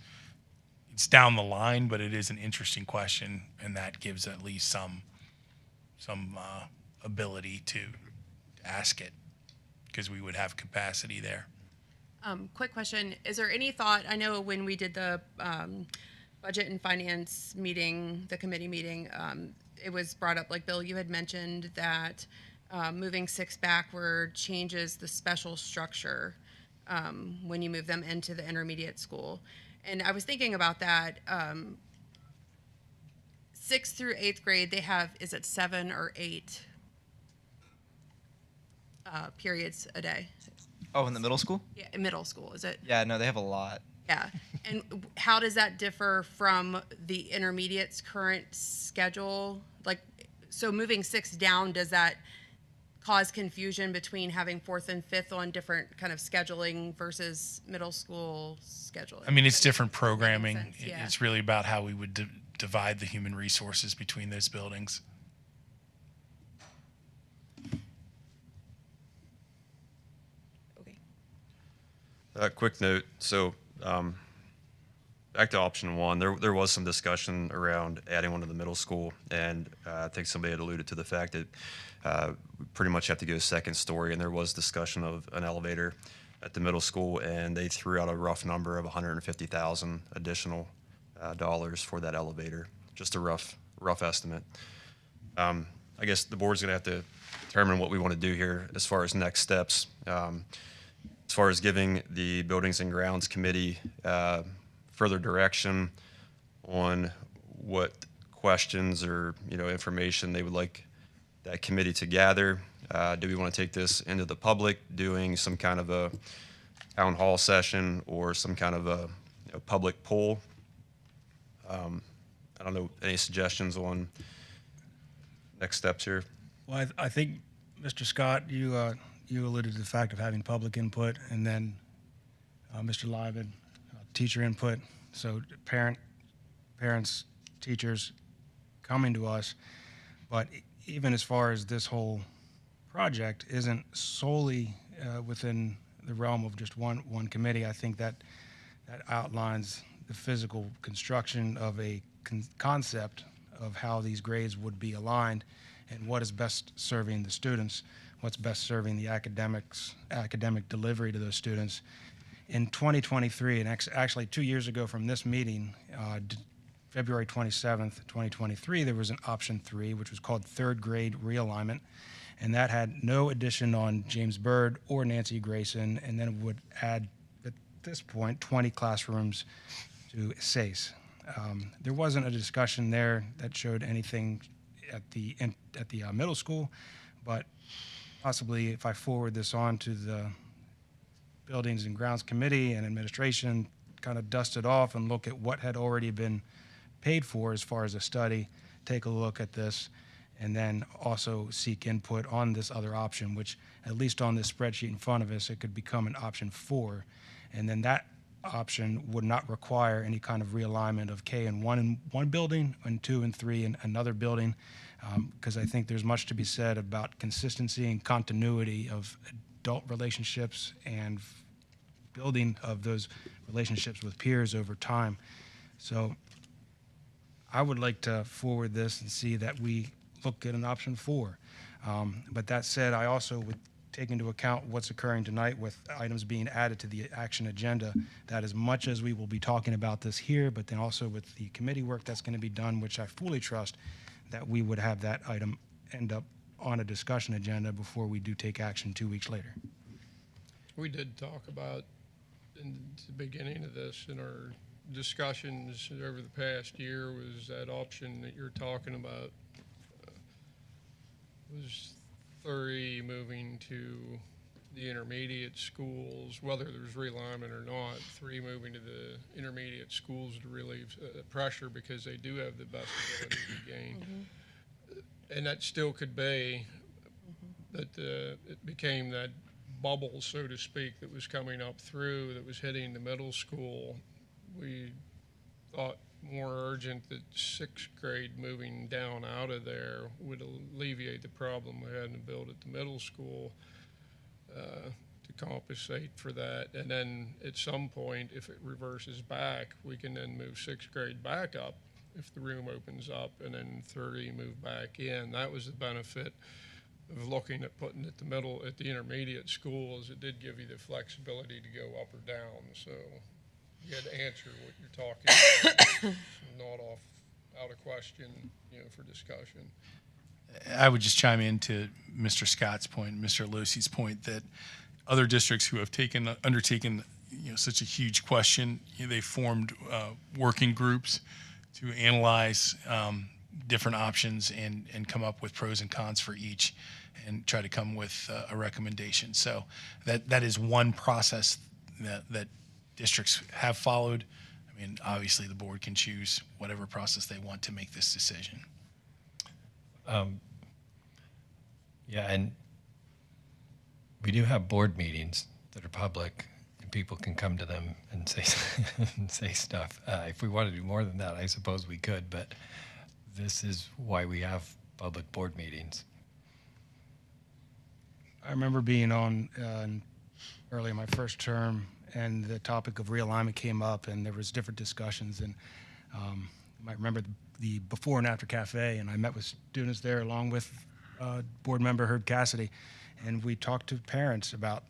down the line, but it is an interesting question, and that gives at least some ability to ask it, because we would have capacity there. Quick question. Is there any thought, I know when we did the budget and finance meeting, the committee meeting, it was brought up, like Bill, you had mentioned that moving 6 backward changes the special structure when you move them into the intermediate school. And I was thinking about that. 6th through 8th grade, they have, is it 7 or 8 periods a day? Oh, in the middle school? Yeah, in middle school, is it? Yeah, no, they have a lot. Yeah. And how does that differ from the intermediate's current schedule? Like, so moving 6 down, does that cause confusion between having 4th and 5th on different kind of scheduling versus middle school scheduling? I mean, it's different programming. sense, yeah. It's really about how we would divide the human resources between those buildings. Okay. Quick note, so back to option one, there was some discussion around adding one to the middle school, and I think somebody had alluded to the fact that we pretty much have to go second story, and there was discussion of an elevator at the middle school, and they threw out a rough number of $150,000 additional dollars for that elevator, just a rough estimate. I guess the board's going to have to determine what we want to do here as far as next steps. As far as giving the Buildings and Grounds Committee further direction on what questions or information they would like that committee to gather. Do we want to take this into the public, doing some kind of a town hall session or some kind of a public poll? I don't know, any suggestions on next steps here? Well, I think, Mr. Scott, you alluded to the fact of having public input, and then Mr. Lyman, teacher input. So parents, teachers coming to us. But even as far as this whole project isn't solely within the realm of just one committee, I think that outlines the physical construction of a concept of how these grades would be aligned and what is best serving the students, what's best serving the academic delivery to those students. In 2023, and actually 2 years ago from this meeting, February 27th, 2023, there was an option 3, which was called third grade realignment, and that had no addition on James Byrd or Nancy Grayson, and then it would add, at this point, 20 classrooms to SACE. There wasn't a discussion there that showed anything at the middle school, but possibly if I forward this on to the Buildings and Grounds Committee and administration, kind of dust it off and look at what had already been paid for as far as a study, take a look at this, and then also seek input on this other option, which at least on this spreadsheet in front of us, it could become an option 4. And then that option would not require any kind of realignment of K in one building and 2 and 3 in another building, because I think there's much to be said about consistency and continuity of adult relationships and building of those relationships with peers over time. So I would like to forward this and see that we look at an option 4. But that said, I also would take into account what's occurring tonight with items being added to the action agenda, that as much as we will be talking about this here, but then also with the committee work that's going to be done, which I fully trust that we would have that item end up on a discussion agenda before we do take action 2 weeks later. We did talk about in the beginning of this in our discussions over the past year was that option that you're talking about was 30 moving to the intermediate schools, whether there's realignment or not, 3 moving to the intermediate schools to relieve pressure because they do have the best ability to gain. Mm-hmm. And that still could be that it became that bubble, so to speak, that was coming up through, that was hitting the middle school. We thought more urgent that 6th grade moving down out of there would alleviate the problem we had to build at the middle school to compensate for that. And then at some point, if it reverses back, we can then move 6th grade back up if the room opens up, and then 30 move back in. That was the benefit of looking at putting at the middle, at the intermediate schools. It did give you the flexibility to go up or down. So you had to answer what you're talking about. Not out of question, for discussion. I would just chime in to Mr. Scott's point, Mr. Losey's point, that other districts who have undertaken such a huge question, they formed working groups to analyze different options and come up with pros and cons for each and try to come with a recommendation. So that is one process that districts have followed. I mean, obviously the board can choose whatever process they want to make this decision. Yeah, and we do have board meetings that are public, and people can come to them and say and say stuff. If we want to do more than that, I suppose we could, but this is why we have public board meetings. I remember being on early in my first term, and the topic of realignment came up, and there was different discussions. And you might remember the before and after cafe, and I met with students there along with board member Herb Cassidy, and we talked to parents about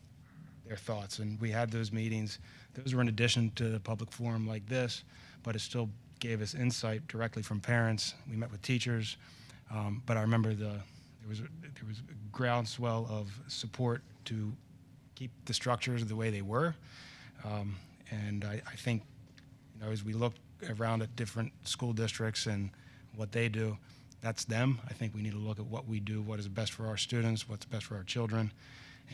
their thoughts, and we had those meetings. Those were in addition to the public forum like this, but it still gave us insight directly from parents. We met with teachers, but I remember there was a groundswell of support to keep the structures the way they were, and I think, as we look around at different school districts and what they do, that's them. I think we need to look at what we do, what is best for our students, what's best for our children.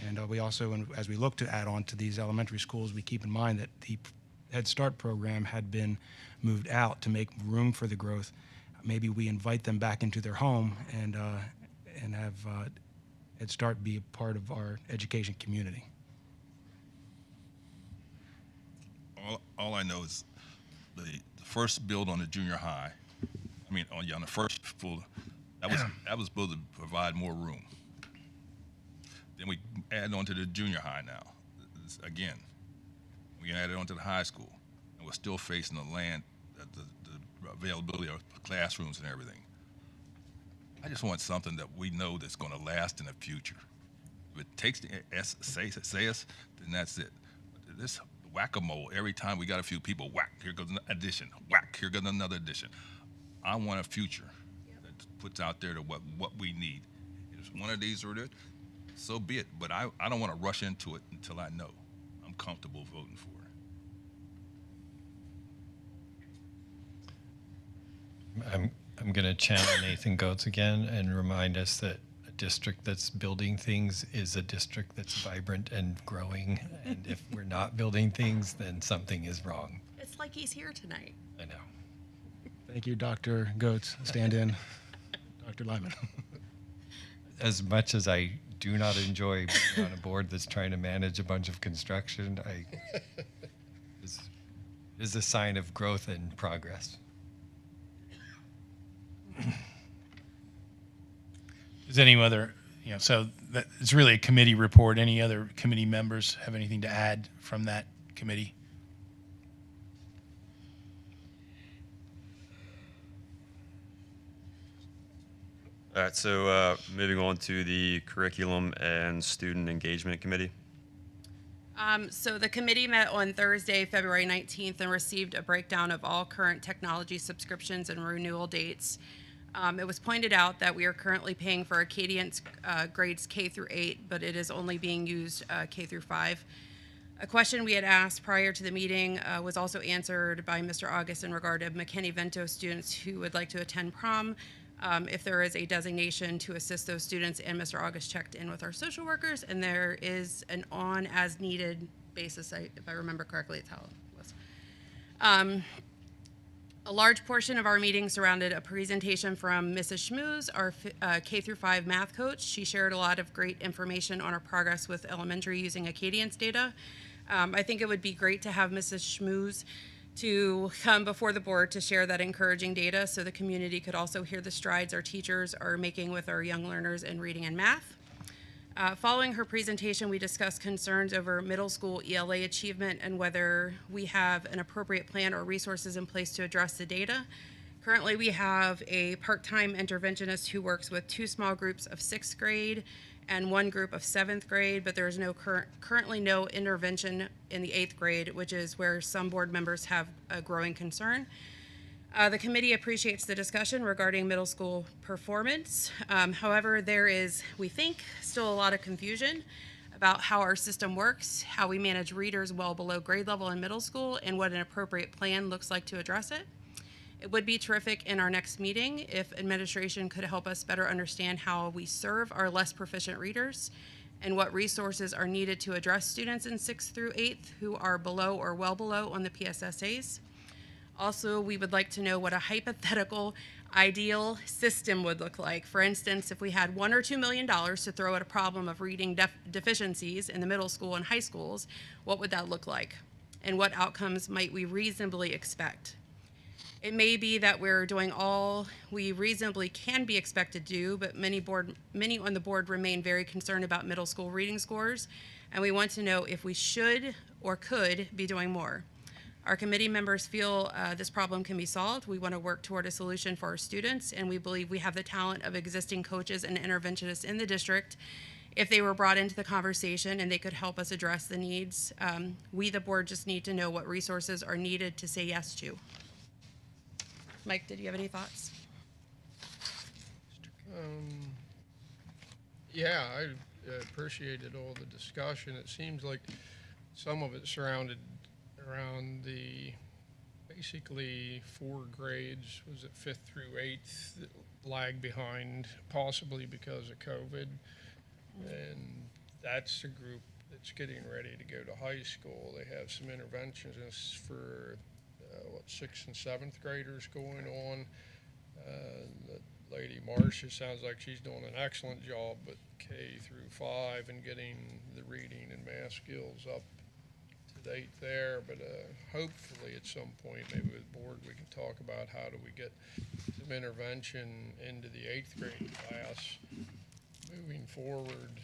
And we also, as we look to add on to these elementary schools, we keep in mind that the Head Start program had been moved out to make room for the growth. Maybe we invite them back into their home and have Head Start be a part of our education community. All I know is the first build on the junior high, on the first full, that was supposed to provide more room. Then we add on to the junior high now. Again, we added on to the high school, and we're still facing the availability of classrooms and everything. I just want something that we know that's going to last in the future. If it takes the say us, then that's it. But this whack-a-mole, every time we got a few people, whack, here goes an addition, whack, here goes another addition. I want a future that puts out there to what we need. If one of these are it, so be it. But I don't want to rush into it until I know I'm comfortable voting for it. I'm going to channel Nathan Goetz again and remind us that a district that's building things is a district that's vibrant and growing. And if we're not building things, then something is wrong. It's like he's here tonight. I know. Thank you, Dr. Goetz. Stand in, Dr. Lyman. As much as I do not enjoy being on a board that's trying to manage a bunch of construction, is a sign of growth and progress. Is any other, so that it's really a committee report. Any other committee members have anything to add from that committee? All right, so moving on to the Curriculum and Student Engagement Committee. So the committee met on Thursday, February 19th, and received a breakdown of all current technology subscriptions and renewal dates. It was pointed out that we are currently paying for Acadian's grades K through 8, but it is only being used K through 5. A question we had asked prior to the meeting was also answered by Mr. August in regard to McKinney-Vento students who would like to attend prom. If there is a designation to assist those students, and Mr. August checked in with our social workers, and there is an on-as-needed basis, if I remember correctly, it's how it was. A large portion of our meeting surrounded a presentation from Mrs. Schmooze, our K-5 math coach. She shared a lot of great information on our progress with elementary using Acadian's data. I think it would be great to have Mrs. Schmooze to come before the board to share that encouraging data so the community could also hear the strides our teachers are making with our young learners in reading and math. Following her presentation, we discussed concerns over middle school ELA achievement and whether we have an appropriate plan or resources in place to address the data. Currently, we have a part-time interventionist who works with 2 small groups of 6th grade and 1 group of 7th grade, but there is currently no intervention in the 8th grade, which is where some board members have a growing concern. The committee appreciates the discussion regarding middle school performance. However, there is, we think, still a lot of confusion about how our system works, how we manage readers well below grade level in middle school, and what an appropriate plan looks like to address it. It would be terrific in our next meeting if administration could help us better understand how we serve our less proficient readers and what resources are needed to address students in 6th through 8th who are below or well below on the PSSAs. Also, we would like to know what a hypothetical ideal system would look like. For instance, if we had $1 or $2 million to throw at a problem of reading deficiencies in the middle school and high schools, what would that look like? And what outcomes might we reasonably expect? It may be that we're doing all we reasonably can be expected to do, but many on the board remain very concerned about middle school reading scores, and we want to know if we should or could be doing more. Our committee members feel this problem can be solved. We want to work toward a solution for our students, and we believe we have the talent of existing coaches and interventionists in the district. If they were brought into the conversation and they could help us address the needs, we, the board, just need to know what resources are needed to say yes to. Mike, did you have any thoughts? Yeah, I appreciated all the discussion. It seems like some of it surrounded around the basically 4 grades, was it 5th through 8th, that lag behind, possibly because of COVID. And that's a group that's getting ready to go to high school. They have some interventionists for 6th and 7th graders going on. The lady Marcia sounds like she's doing an excellent job at K through 5 and getting the reading and math skills up to date there. But hopefully at some point, maybe with the board, we can talk about how do we get some intervention into the 8th grade class moving forward,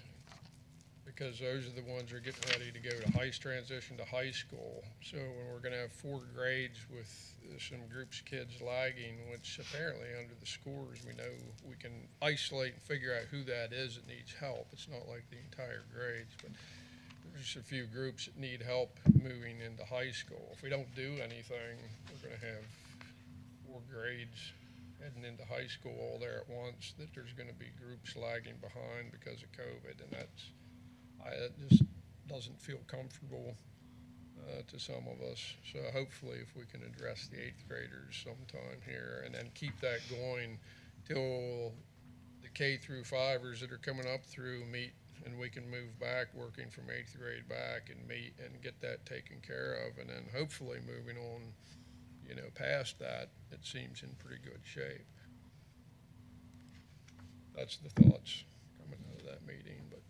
because those are the ones that are getting ready to go to transition to high school. So when we're going to have 4 grades with some groups of kids lagging, which apparently under the scores we know we can isolate and figure out who that is that needs help. It's not like the entire grades, but there's a few groups that need help moving into high school. If we don't do anything, we're going to have 4 grades heading into high school all there at once, that there's going to be groups lagging behind because of COVID, and that just doesn't feel comfortable to some of us. So hopefully if we can address the 8th graders sometime here and then keep that going till the K through 5ers that are coming up through meet, and we can move back, working from 8th grade back and meet and get that taken care of. And then hopefully moving on, past that, it seems in pretty good shape. That's the thoughts coming out of that meeting. But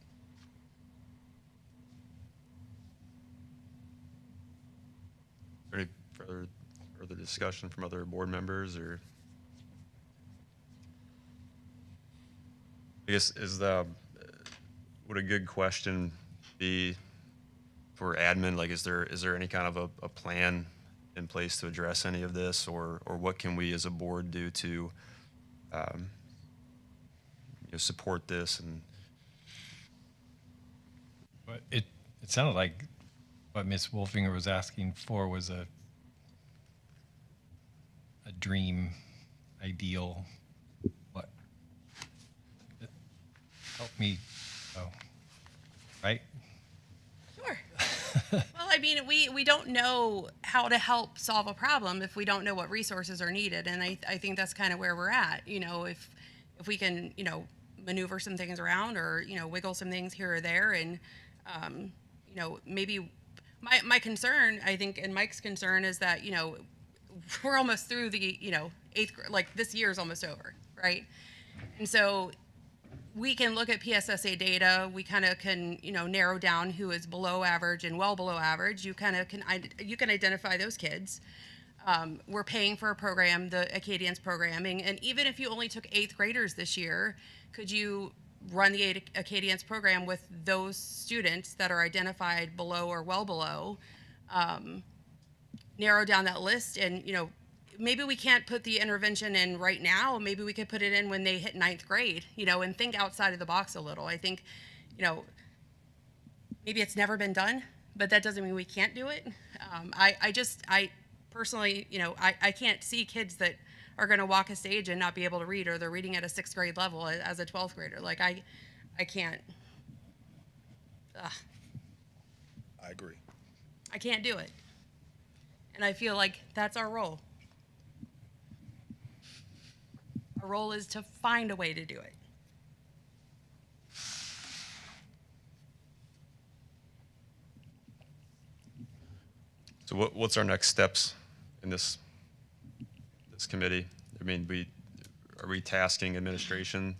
Any further discussion from other board members, or I guess would a good question be for admin? Like, is there any kind of a plan in place to address any of this, or what can we as a board do to support this? And But it sounded like what Ms. Wolfinger was asking for was a dream, ideal. What? Help me. Oh, right? Sure. Well, I mean, we don't know how to help solve a problem if we don't know what resources are needed, and I think that's kind of where we're at. If we can, maneuver some things around, or wiggle some things here or there, and maybe my concern, I think, and Mike's concern is that we're almost through the 8th grade, like this year is almost over, right? And so we can look at PSSA data. We kind of can, narrow down who is below average and well below average. You can identify those kids. We're paying for a program, the Acadians programming, and even if you only took 8th graders this year, could you run the Acadians program with those students that are identified below or well below? Narrow down that list, and maybe we can't put the intervention in right now. Maybe we could put it in when they hit 9th grade, and think outside of the box a little. I think, maybe it's never been done, but that doesn't mean we can't do it. I personally, I can't see kids that are going to walk a stage and not be able to read, or they're reading at a 6th grade level as a 12th grader. Like, I can't. I agree. I can't do it. And I feel like that's our role. Our role is to find a way to do it. so what's our next steps in this committee? I mean, are we tasking administration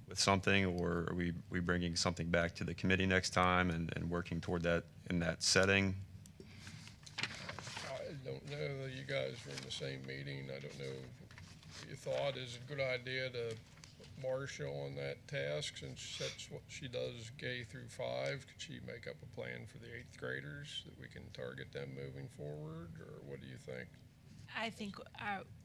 with something, or are we bringing something back to the committee next time and working toward that in that setting? I don't know that you guys were in the same meeting. I don't know what you thought. Is it a good idea to put Marcia on that task since that's what she does K through 5? Could she make up a plan for the 8th graders that we can target them moving forward, or what do you think? I think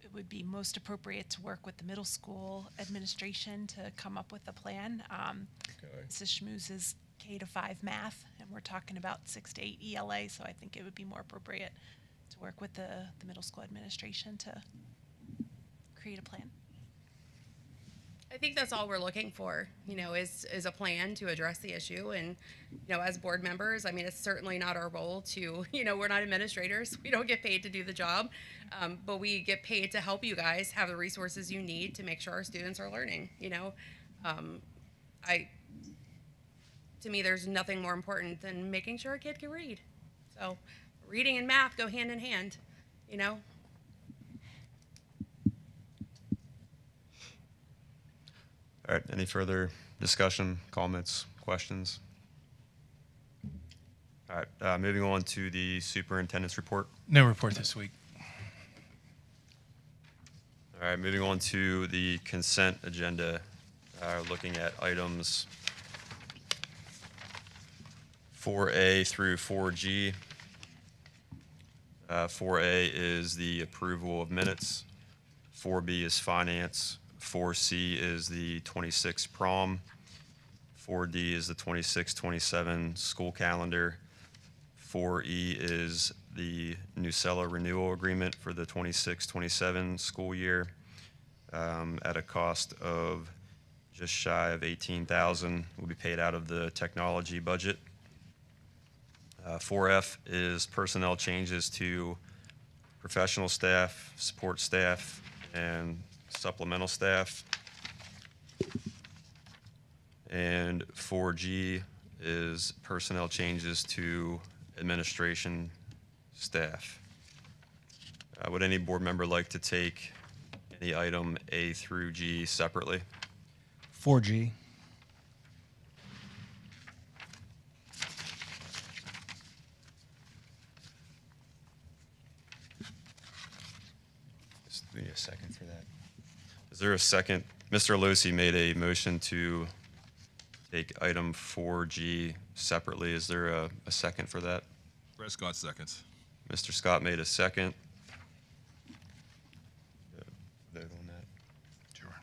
it would be most appropriate to work with the middle school administration to come up with a plan. Okay. Mrs. Schmooze is K to 5 math, and we're talking about 6 to 8 ELA, so I think it would be more appropriate to work with the middle school administration to create a plan. I think that's all we're looking for, is a plan to address the issue. And, as board members, I mean, it's certainly not our role to, we're not administrators. We don't get paid to do the job, but we get paid to help you guys have the resources you need to make sure our students are learning, to me, there's nothing more important than making sure a kid can read. So reading and math go hand in hand, All right, any further discussion, comments, questions? All right, moving on to the superintendent's report. No report this week. All right, moving on to the consent agenda, looking at items 4A through 4G. 4A is the approval of minutes. 4B is finance. 4C is the 26 prom. 4D is the 26-27 school calendar. 4E is the Nucella renewal agreement for the 26-27 school year at a cost of just shy of $18,000. Will be paid out of the technology budget. 4F is personnel changes to professional staff, support staff, and supplemental staff. And 4G is personnel changes to administration staff. Would any board member like to take any item A through G separately? 4G. Just need a second for that. Is there a second? Mr. Alosi made a motion to take item 4G separately. Is there a second for that? Brett Scott seconds. Mr. Scott made a second. Vote on that. Sure.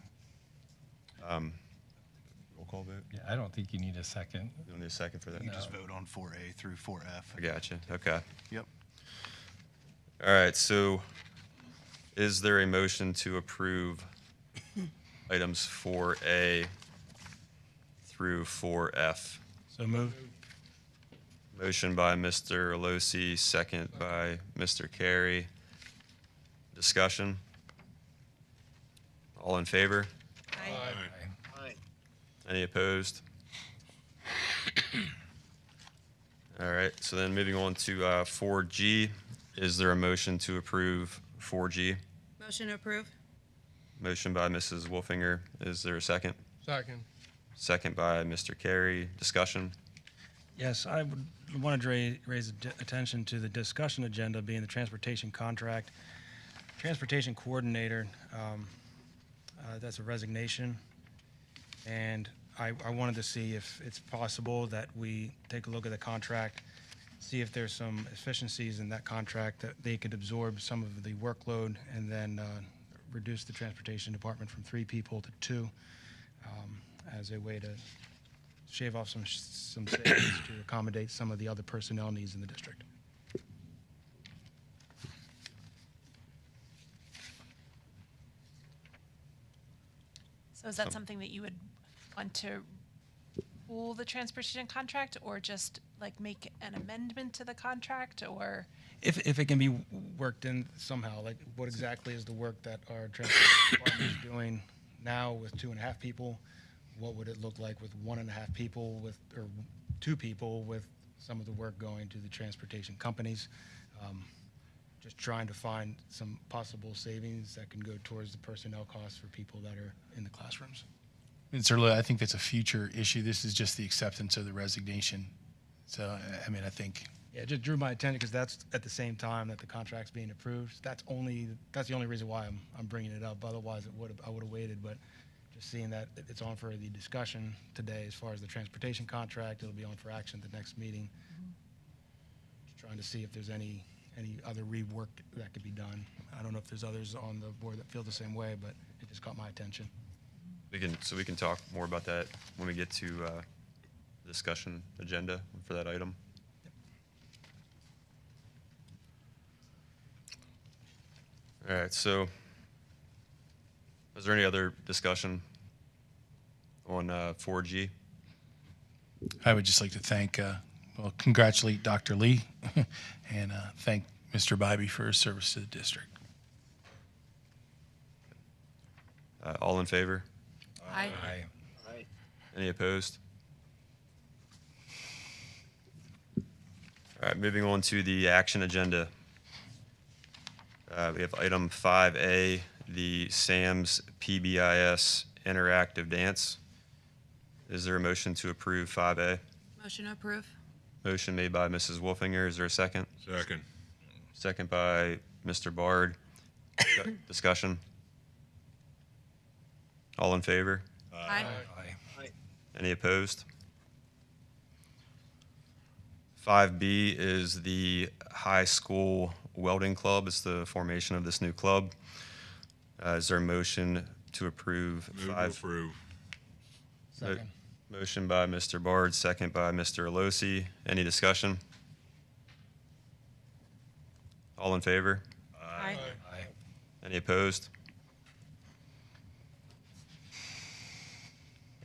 Roll call vote? Yeah, I don't think you need a second. You don't need a second for that? You just vote on 4A through 4F. I gotcha. Okay. Yep. All right, so is there a motion to approve items 4A through 4F? So moved. Motion by Mr. Alosi, second by Mr. Carey. Discussion? All in favor? Aye. Any opposed? All right, so then moving on to 4G. Is there a motion to approve 4G? Motion to approve. Motion by Mrs. Wolfinger. Is there a second? Second. Second by Mr. Carey. Discussion? Yes, I would want to raise attention to the discussion agenda being the transportation contract. Transportation coordinator, that's a resignation. And I wanted to see if it's possible that we take a look at the contract, see if there's some efficiencies in that contract that they could absorb some of the workload and then reduce the transportation department from 3 people to 2 as a way to shave off some savings to accommodate some of the other personnel needs in the district. So is that something that you would want to pool the transportation contract, or just like make an amendment to the contract, or? If it can be worked in somehow, like what exactly is the work that our transportation department is doing now with 2.5 people? What would it look like with 1.5 people or 2 people with some of the work going to the transportation companies? just trying to find some possible savings that can go towards the personnel costs for people that are in the classrooms. And certainly, I think that's a future issue. This is just the acceptance of the resignation. So, I mean, I think, Yeah, it just drew my attention because that's at the same time that the contract's being approved. That's the only reason why I'm bringing it up. Otherwise, I would have waited. But just seeing that it's on for the discussion today as far as the transportation contract, it'll be on for action at the next meeting. Just trying to see if there's any other rework that could be done. I don't know if there's others on the board that feel the same way, but it just caught my attention. We can talk more about that when we get to the discussion agenda for that item. All right, so is there any other discussion on 4G? I would just like to congratulate Dr. Lee and thank Mr. Bybee for his service to the district. All in favor? Aye. Aye. Any opposed? All right, moving on to the action agenda. We have item 5A, the SAMS PBIS Interactive Dance. Is there a motion to approve 5A? Motion to approve. Motion made by Mrs. Wolfinger. Is there a second? Second. Second by Mr. Bard. Discussion? All in favor? Aye. Aye. Any opposed? 5B is the high school welding club. It's the formation of this new club. Is there a motion to approve Move to 5? approve. Second. Motion by Mr. Bard, second by Mr. Alosi. Any discussion? All in favor? Aye. Aye. Any opposed?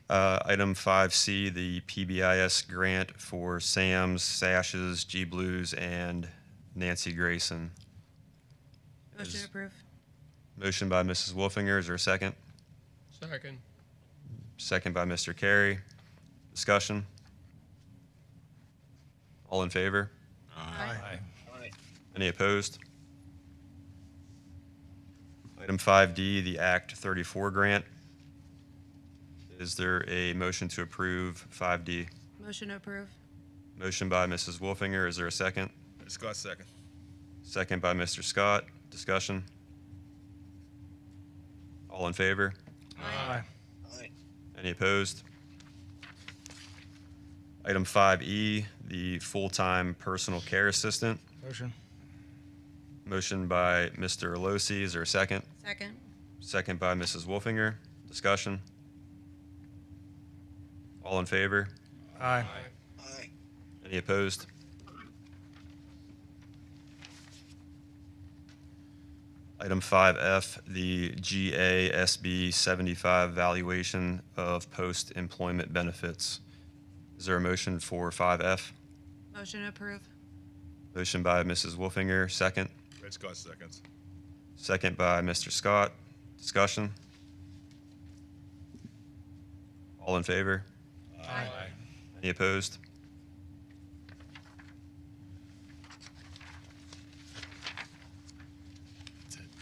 Item 5C, the PBIS grant for Sam's, Sashes, G Blues, and Nancy Grayson. Motion to approve. Motion by Mrs. Wolfinger. Is there a second? Second. Second by Mr. Carey. Discussion? All in favor? Aye. Any opposed? Item 5D, the Act 34 grant. Is there a motion to approve 5D? Motion to approve. Motion by Mrs. Wolfinger. Is there a second? Scott, second. Second by Mr. Scott. Discussion? All in favor? Aye. Any opposed? Item 5E, the full-time personal care assistant. Motion. Motion by Mr. Alosi. Is there a second? Second. Second by Mrs. Wolfinger. Discussion? All in favor? Aye. Aye. Any opposed? Item 5F, the GASB 75 valuation of post-employment benefits. Is there a motion for 5F? Motion to approve. Motion by Mrs. Wolfinger, second. Red Scott, seconds. Second by Mr. Scott. Discussion? All in favor? Aye. Any opposed?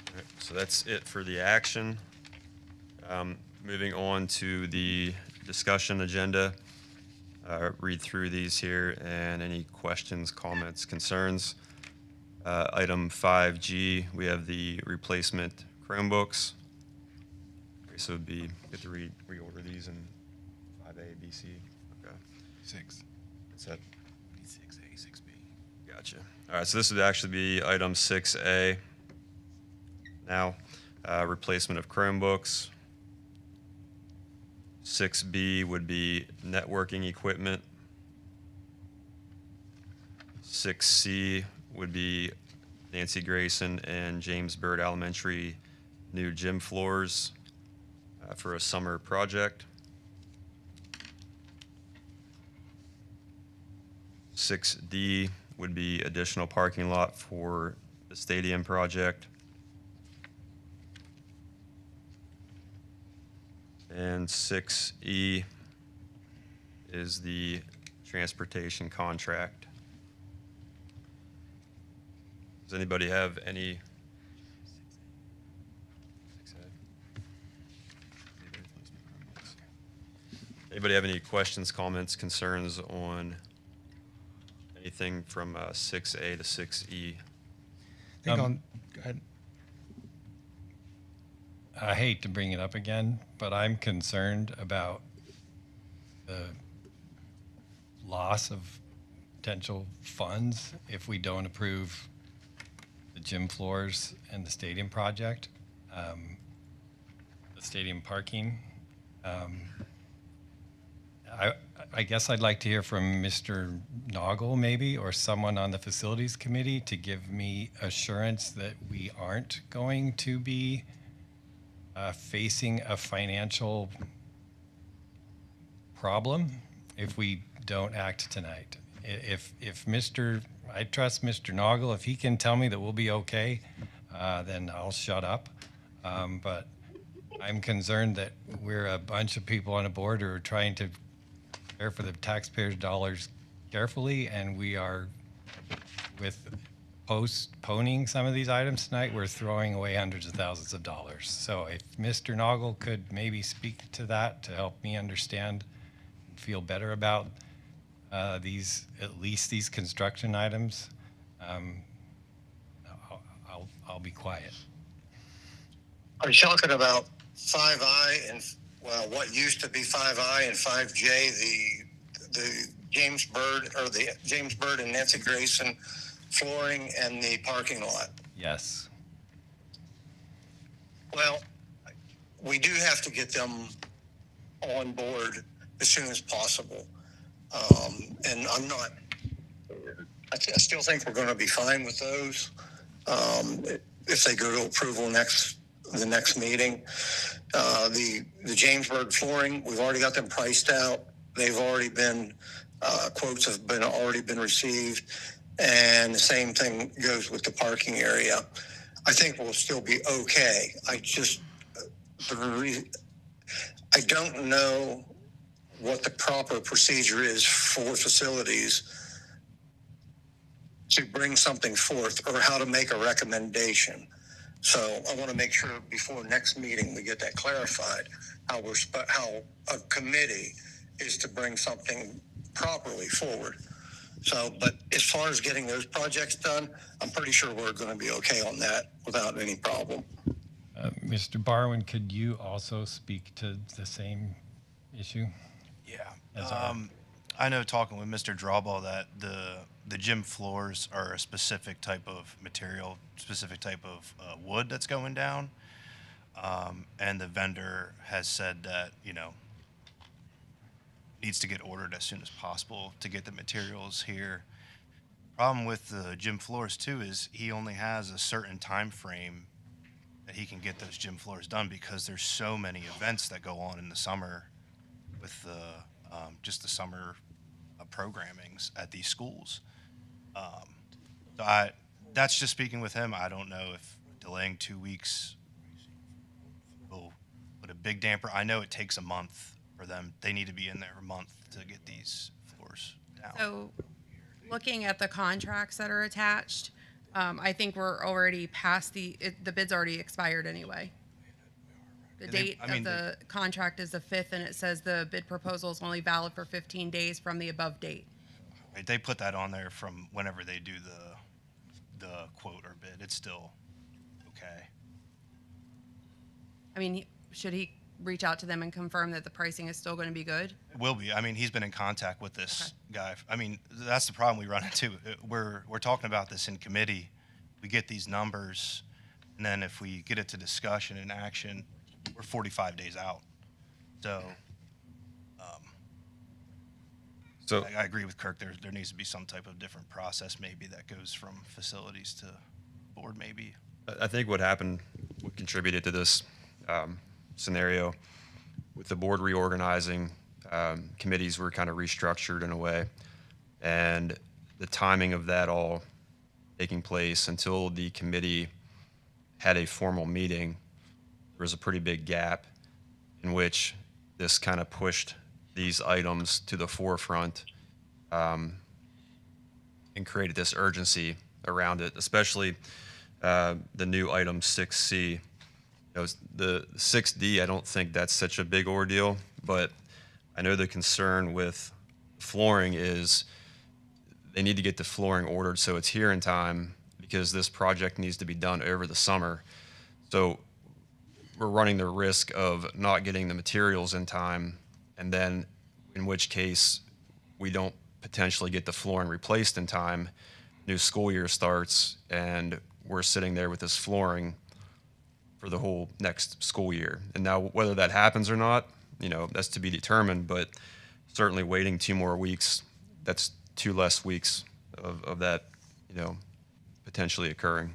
All right, so that's it for the action. Moving on to the discussion agenda. Read through these here and any questions, comments, concerns. Item 5G, we have the replacement Chromebooks. Okay, so it'd be good to reorder these in 5A, B, C. Okay. 6. What's that? 6A, 6B. Gotcha. All right, so this would actually be item 6A. Now, replacement of Chromebooks. 6B would be networking equipment. 6C would be Nancy Grayson and James Byrd Elementary new gym floors for a summer project. 6D would be additional parking lot for the stadium project. And 6E is the transportation contract. Does anybody have any? Anybody have any questions, comments, concerns on anything from 6A to 6E? I think go ahead. I hate to bring it up again, but I'm concerned about the loss of potential funds if we don't approve the gym floors and the stadium project, the stadium parking. I guess I'd like to hear from Mr. Noggle maybe, or someone on the facilities committee to give me assurance that we aren't going to be facing a financial problem if we don't act tonight. I trust Mr. Noggle, if he can tell me that we'll be okay, then I'll shut up. But I'm concerned that we're a bunch of people on a board who are trying to care for the taxpayers' dollars carefully, and we are, with postponing some of these items tonight, we're throwing away hundreds of thousands of dollars. So if Mr. Noggle could maybe speak to that to help me understand, feel better about at least these construction items, I'll be quiet. Are you talking about 5I and, well, what used to be 5I and 5J, the James Bird and Nancy Grayson flooring and the parking lot? Yes. Well, we do have to get them on board as soon as possible. And I still think we're going to be fine with those if they go to approval the next meeting. The Jamesburg flooring, we've already got them priced out. They've already been, quotes have already been received. And the same thing goes with the parking area. I think we'll still be okay. I don't know what the proper procedure is for facilities to bring something forth or how to make a recommendation. So I want to make sure before next meeting we get that clarified, how a committee is to bring something properly forward. So, but as far as getting those projects done, I'm pretty sure we're going to be okay on that without any problem. Mr. Barwin, could you also speak to the same issue? Yeah. I know talking with Mr. Drawball that the gym floors are a specific type of material, specific type of wood that's going down. And the vendor has said that, needs to get ordered as soon as possible to get the materials here. Problem with the gym floors too is he only has a certain time frame that he can get those gym floors done because there's so many events that go on in the summer with just the summer programmings at these schools. That's just speaking with him. I don't know if delaying 2 weeks will put a big damper. I know it takes a month for them. They need to be in there a month to get these floors down. So, looking at the contracts that are attached, I think we're already past the bid's already expired anyway. The date of the contract is the 5th, and it says the bid proposal is only valid for 15 days from the above date. Right, they put that on there from whenever they do the quote or bid. It's still okay. I mean, should he reach out to them and confirm that the pricing is still going to be good? It will be. I mean, he's been in contact with this guy. I mean, that's the problem we run into. We're talking about this in committee. We get these numbers, and then if we get it to discussion and action, we're 45 days out. So I agree with Kirk. There needs to be some type of different process maybe that goes from facilities to board maybe. I think what contributed to this scenario with the board reorganizing, committees were kind of restructured in a way, and the timing of that all taking place until the committee had a formal meeting, there was a pretty big gap in which this kind of pushed these items to the forefront and created this urgency around it, especially the new item 6C. You know, the 6D, I don't think that's such a big ordeal, but I know the concern with flooring is they need to get the flooring ordered so it's here in time because this project needs to be done over the summer. So we're running the risk of not getting the materials in time, and then in which case we don't potentially get the flooring replaced in time. New school year starts, and we're sitting there with this flooring for the whole next school year. And now whether that happens or not, you know, that's to be determined, but certainly waiting 2 more weeks, that's 2 less weeks of that, you know, potentially occurring.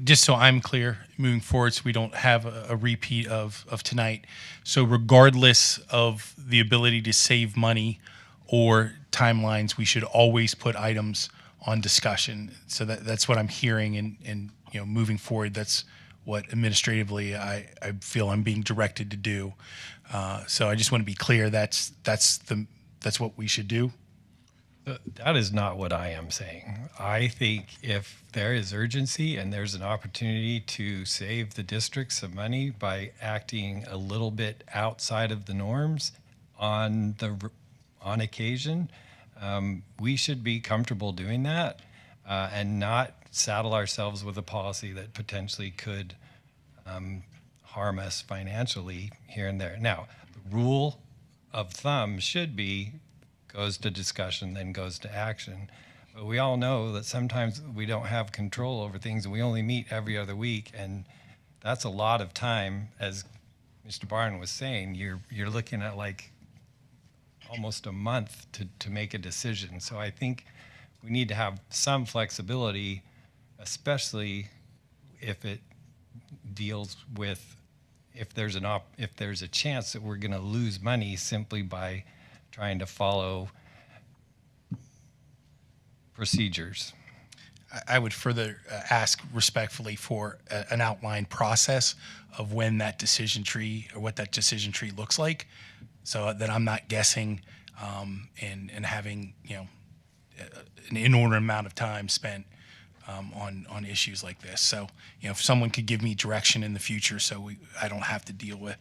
Just so I'm clear, moving forward, so we don't have a repeat of tonight. So regardless of the ability to save money or timelines, we should always put items on discussion. So that's what I'm hearing, and you know, moving forward, that's what administratively I feel I'm being directed to do. So I just want to be clear. That's what we should do. That is not what I am saying. I think if there is urgency and there's an opportunity to save the district some money by acting a little bit outside of the norms on occasion, we should be comfortable doing that and not saddle ourselves with a policy that potentially could harm us financially here and there. Now, the rule of thumb should be goes to discussion, then goes to action. But we all know that sometimes we don't have control over things, and we only meet every other week, and that's a lot of time. As Mr. Barn was saying, you're looking at like almost a month to make a decision. So I think we need to have some flexibility, especially if it deals with if there's a chance that we're going to lose money simply by trying to follow procedures. I would further ask respectfully for an outlined process of when that decision tree or what that decision tree looks like, so that I'm not guessing and having, you know, an inordinate amount of time spent on issues like this. So, you know, if someone could give me direction in the future, so I don't have to deal with,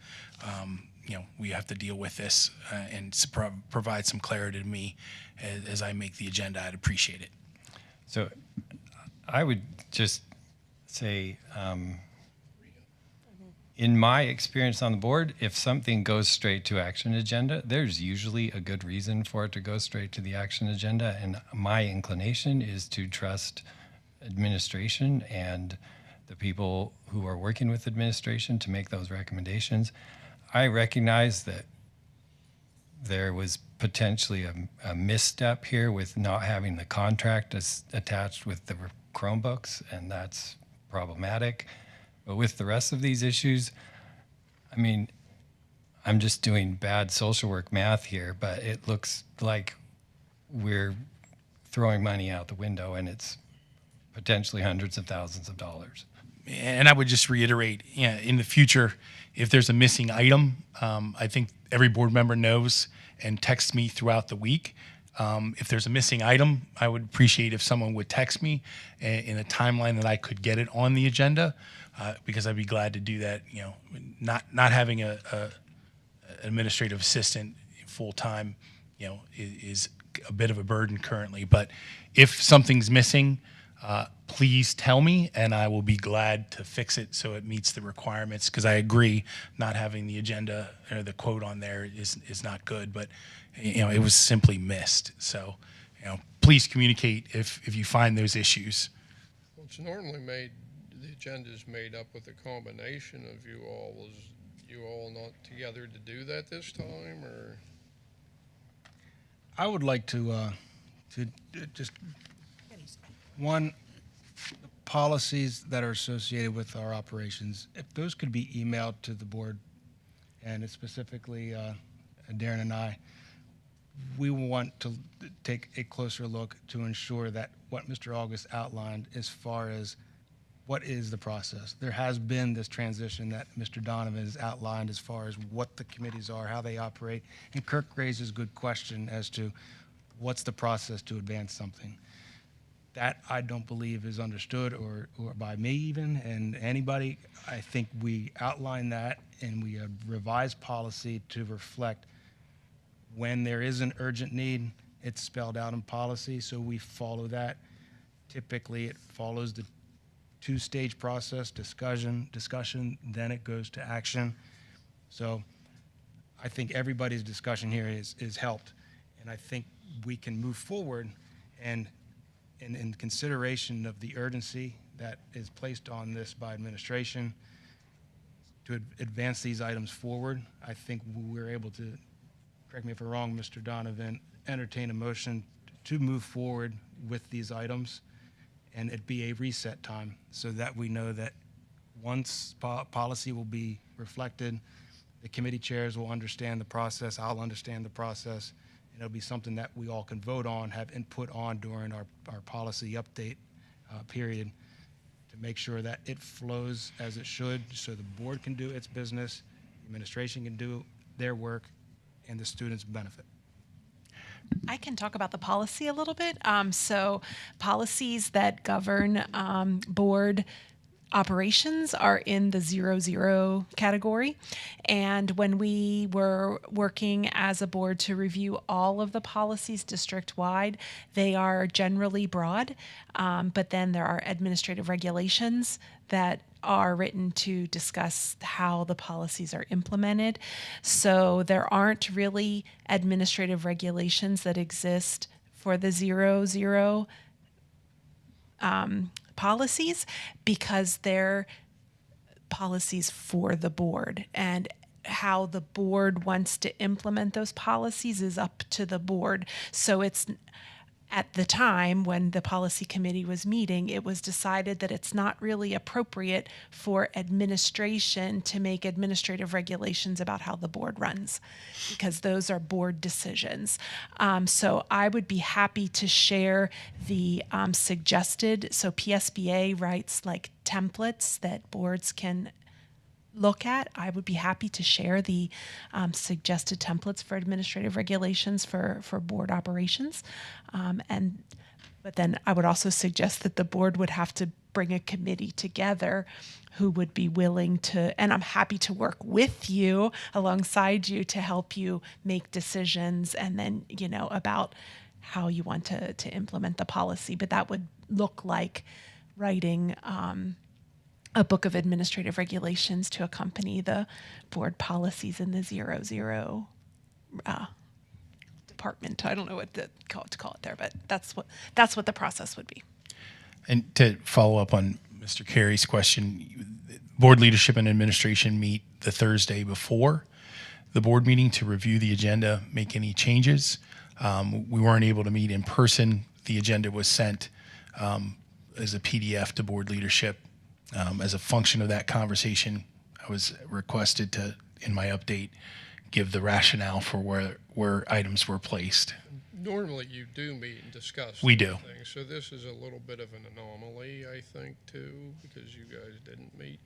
you know, we have to deal with this and provide some clarity to me as I make the agenda, I'd appreciate it. So I would just say, in my experience on the board, if something goes straight to action agenda, there's usually a good reason for it to go straight to the action agenda. And my inclination is to trust administration and the people who are working with administration to make those recommendations. I recognize that there was potentially a misstep here with not having the contract attached with the Chromebooks, and that's problematic. But with the rest of these issues, I mean, I'm just doing bad social work math here, but it looks like we're throwing money out the window, and it's potentially hundreds of thousands of dollars. And I would just reiterate, yeah, in the future, if there's a missing item, I think every board member knows and texts me throughout the week. If there's a missing item, I would appreciate if someone would text me in a timeline that I could get it on the agenda, because I'd be glad to do that. You know, not having a administrative assistant full time, you know, is a bit of a burden currently. But if something's missing, please tell me, and I will be glad to fix it so it meets the requirements. Because I agree, not having the agenda or the quote on there is not good. But you know, it was simply missed. So, you know, please communicate if you find those issues. Well, it's normally made, the agenda is made up with a combination of you all. Was you all not together to do that this time, or? I would like to just one, the policies that are associated with our operations, if those could be emailed to the board, and it's specifically Darren and I, we want to take a closer look to ensure that what Mr. August outlined as far as what is the process. There has been this transition that Mr. Donovan has outlined as far as what the committees are, how they operate, and Kirk raises a good question as to what's the process to advance something. That I don't believe is understood or by me even and anybody. I think we outline that and we revise policy to reflect when there is an urgent need. It's spelled out in policy, so we follow that. Typically, it follows the two-stage process: discussion, then it goes to action. So I think everybody's discussion here is helped, and I think we can move forward and in consideration of the urgency that is placed on this by administration to advance these items forward. I think we're able to, correct me if I'm wrong, Mr. Donovan, entertain a motion to move forward with these items and it be a reset time so that we know that once policy will be reflected, the committee chairs will understand the process, I'll understand the process, and it'll be something that we all can vote on, have input on during our policy update period to make sure that it flows as it should so the board can do its business, the administration can do their work, and the students benefit. I can talk about the policy a little bit. So policies that govern board operations are in the 0-0 category. And when we were working as a board to review all of the policies district-wide, they are generally broad, but then there are administrative regulations that are written to discuss how the policies are implemented. So there aren't really administrative regulations that exist for the 0-0 policies because they're policies for the board, and how the board wants to implement those policies is up to the board. So it's at the time when the policy committee was meeting, it was decided that it's not really appropriate for administration to make administrative regulations about how the board runs, because those are board decisions. So I would be happy to share the suggested, so PSBA writes like templates that boards can look at. I would be happy to share the suggested templates for administrative regulations for board operations. But then I would also suggest that the board would have to bring a committee together who would be willing to, and I'm happy to work with you, alongside you, to help you make decisions and then, about how you want to implement the policy. But that would look like writing a book of administrative regulations to accompany the board policies in the 0-0 department. I don't know what to call it there, but that's what the process would be. And to follow up on Mr. Carey's question, board leadership and administration meet the Thursday before the board meeting to review the agenda, make any changes. We weren't able to meet in person. The agenda was sent as a PDF to board leadership. As a function of that conversation, I was requested to, in my update, give the rationale for where items were placed. Normally you do meet and discuss. We do. Things. So this is a little bit of an anomaly, I think, too, because you guys didn't meet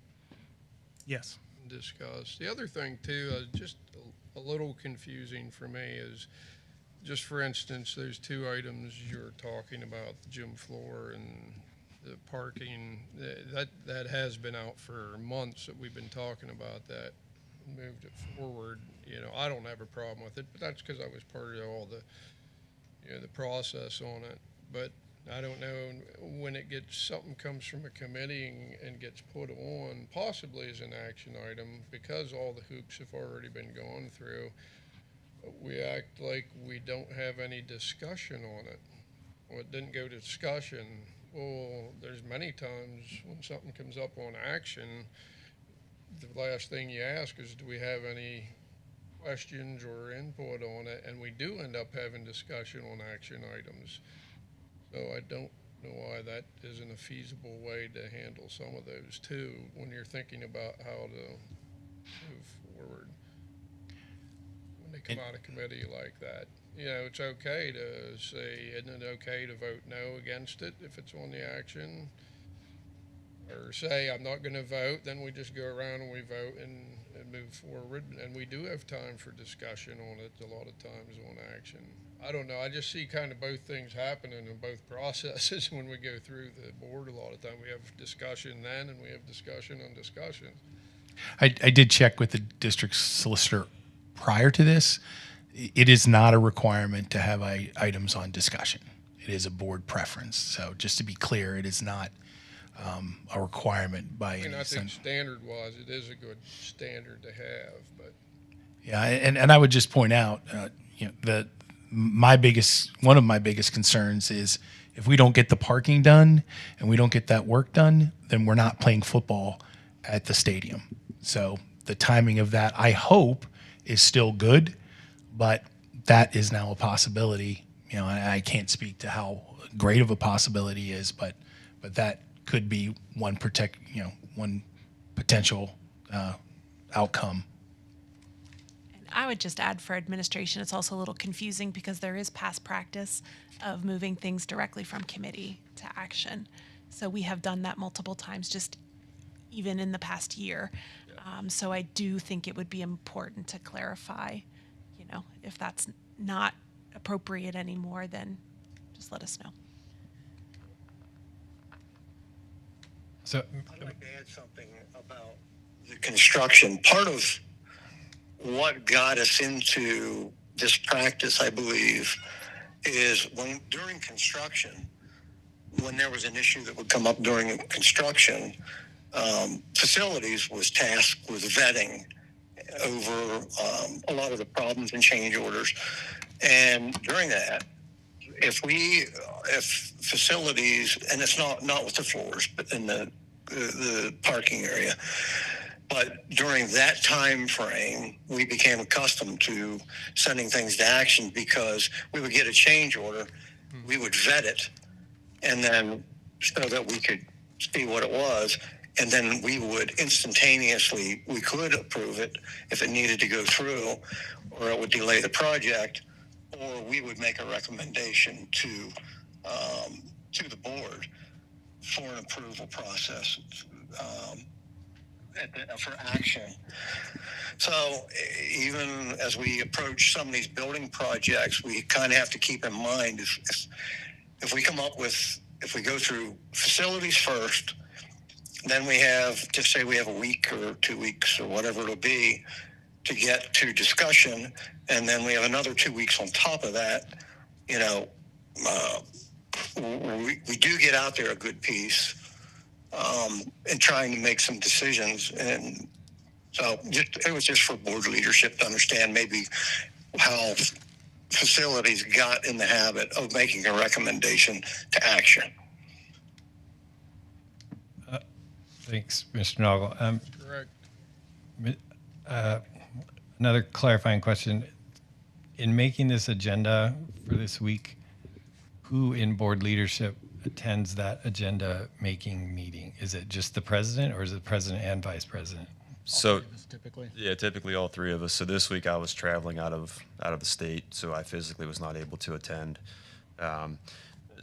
Yes. and discuss. The other thing, too, just a little confusing for me is, just for instance, there's two items you're talking about, the gym floor and the parking. That has been out for months that we've been talking about that. Moved it forward. I don't have a problem with it, but that's because I was part of all the the process on it. But I don't know when something comes from a committee and gets put on, possibly as an action item, because all the hoops have already been gone through. We act like we don't have any discussion on it. Well, it didn't go to discussion. Well, there's many times when something comes up on action, the last thing you ask is, do we have any questions or input on it? And we do end up having discussion on action items. So I don't know why that isn't a feasible way to handle some of those too, when you're thinking about how to move forward. When they come out of committee like that, it's okay to say, isn't it okay to vote no against it if it's on the action? Or say, I'm not going to vote, then we just go around and we vote and move forward. And we do have time for discussion on it a lot of times on action. I don't know. I just see kind of both things happening in both processes when we go through the board. A lot of time we have discussion then, and we have discussion on discussion. I did check with the district solicitor prior to this. It is not a requirement to have items on discussion. It is a board preference. So just to be clear, it is not a requirement by I mean, any I think sense. standard-wise, it is a good standard to have, but Yeah, and I would just point out, that one of my biggest concerns is if we don't get the parking done and we don't get that work done, then we're not playing football at the stadium. So the timing of that, I hope, is still good, but that is now a possibility. And I can't speak to how great of a possibility is, but that could be one potential outcome. I would just add for administration, it's also a little confusing because there is past practice of moving things directly from committee to action. So we have done that multiple times, just even in the past year. So I do think it would be important to clarify, if that's not appropriate anymore, then just let us know. So, I'd like to add something about the construction. Part of what got us into this practice, I believe, is during construction, when there was an issue that would come up during construction, facilities was tasked with vetting over a lot of the problems and change orders. And during that, if facilities, and it's not with the floors, but in the parking area, but during that time frame, we became accustomed to sending things to action because we would get a change order, we would vet it, and then so that we could see what it was, and then we would instantaneously, we could approve it if it needed to go through, or it would delay the project, or we would make a recommendation to the board for an approval process for action. So even as we approach some of these building projects, we kind of have to keep in mind if we go through facilities first, then we have, just say we have a week or 2 weeks or whatever it'll be to get to discussion, and then we have another 2 weeks on top of that. We do get out there a good piece in trying to make some decisions, and so it was just for board leadership to understand maybe how facilities got in the habit of making a recommendation to action. thanks, Mr. Noggle. correct. Another clarifying question. In making this agenda for this week, who in board leadership attends that agenda making meeting? Is it just the president, or is it president and vice president? So, Typically. yeah, typically all three of us. So this week I was traveling out of the state, so I physically was not able to attend.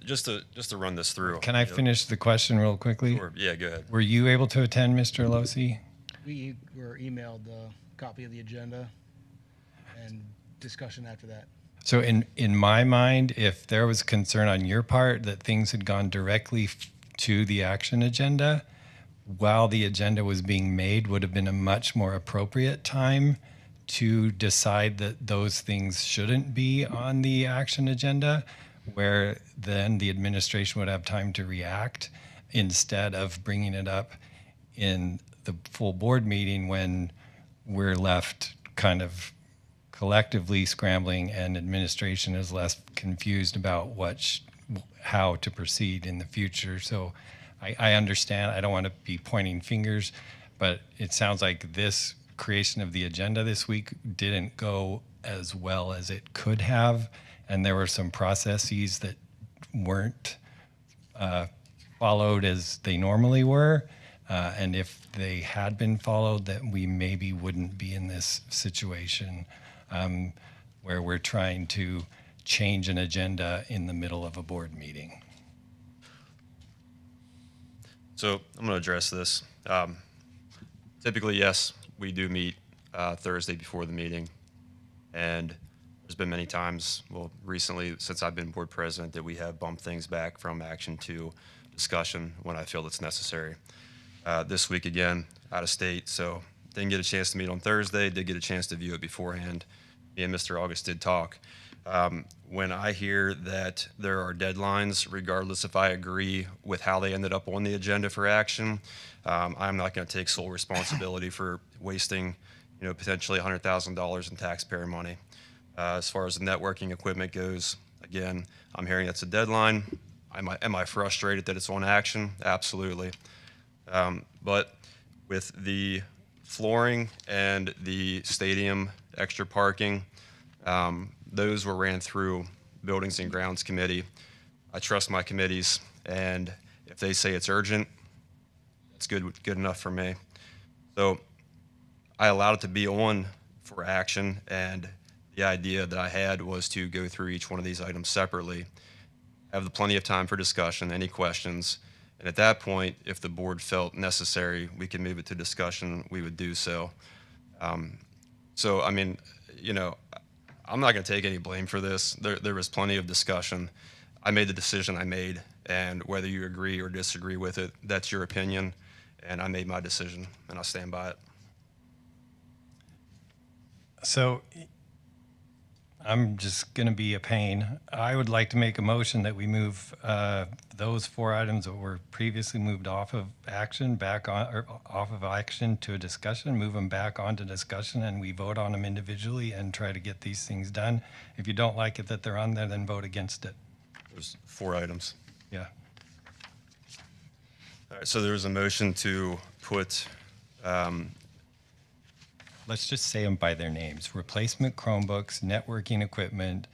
Just to run this through. Can I finish the question real quickly? Sure. Yeah, go ahead. Were you able to attend, Mr. Alosi? We were emailed a copy of the agenda and discussion after that. So in my mind, if there was concern on your part that things had gone directly to the action agenda, while the agenda was being made would have been a much more appropriate time to decide that those things shouldn't be on the action agenda, where then the administration would have time to react instead of bringing it up in the full board meeting when we're left kind of collectively scrambling and administration is less confused about how to proceed in the future. So I understand, I don't want to be pointing fingers, but it sounds like this creation of the agenda this week didn't go as well as it could have, and there were some processes that weren't followed as they normally were, and if they had been followed, that we maybe wouldn't be in this situation where we're trying to change an agenda in the middle of a board meeting. So I'm going to address this. Typically, yes, we do meet Thursday before the meeting, and there's been many times, well, recently, since I've been board president, that we have bumped things back from action to discussion when I feel it's necessary. This week, again, out of state, so didn't get a chance to meet on Thursday, did get a chance to view it beforehand. Me and Mr. August did talk. When I hear that there are deadlines, regardless if I agree with how they ended up on the agenda for action, I'm not going to take sole responsibility for wasting, potentially $100,000 in taxpayer money. As far as the networking equipment goes, again, I'm hearing that's a deadline. Am I frustrated that it's on action? Absolutely. But with the flooring and the stadium extra parking, those were ran through Buildings and Grounds Committee. I trust my committees, and if they say it's urgent, it's good enough for me. So I allowed it to be on for action, and the idea that I had was to go through each one of these items separately, have plenty of time for discussion, any questions, and at that point, if the board felt necessary, we could move it to discussion, we would do so. So, I mean, I'm not going to take any blame for this. There was plenty of discussion. I made the decision I made, and whether you agree or disagree with it, that's your opinion, and I made my decision, and I'll stand by it. So I'm just going to be a pain. I would like to make a motion that we move those 4 items that were previously moved off of action back on, or off of action to a discussion, move them back onto discussion, and we vote on them individually and try to get these things done. If you don't like it that they're on there, then vote against it. There's 4 items. Yeah. All right, so there was a motion to put, Let's just say them by their names: replacement Chromebooks, networking equipment,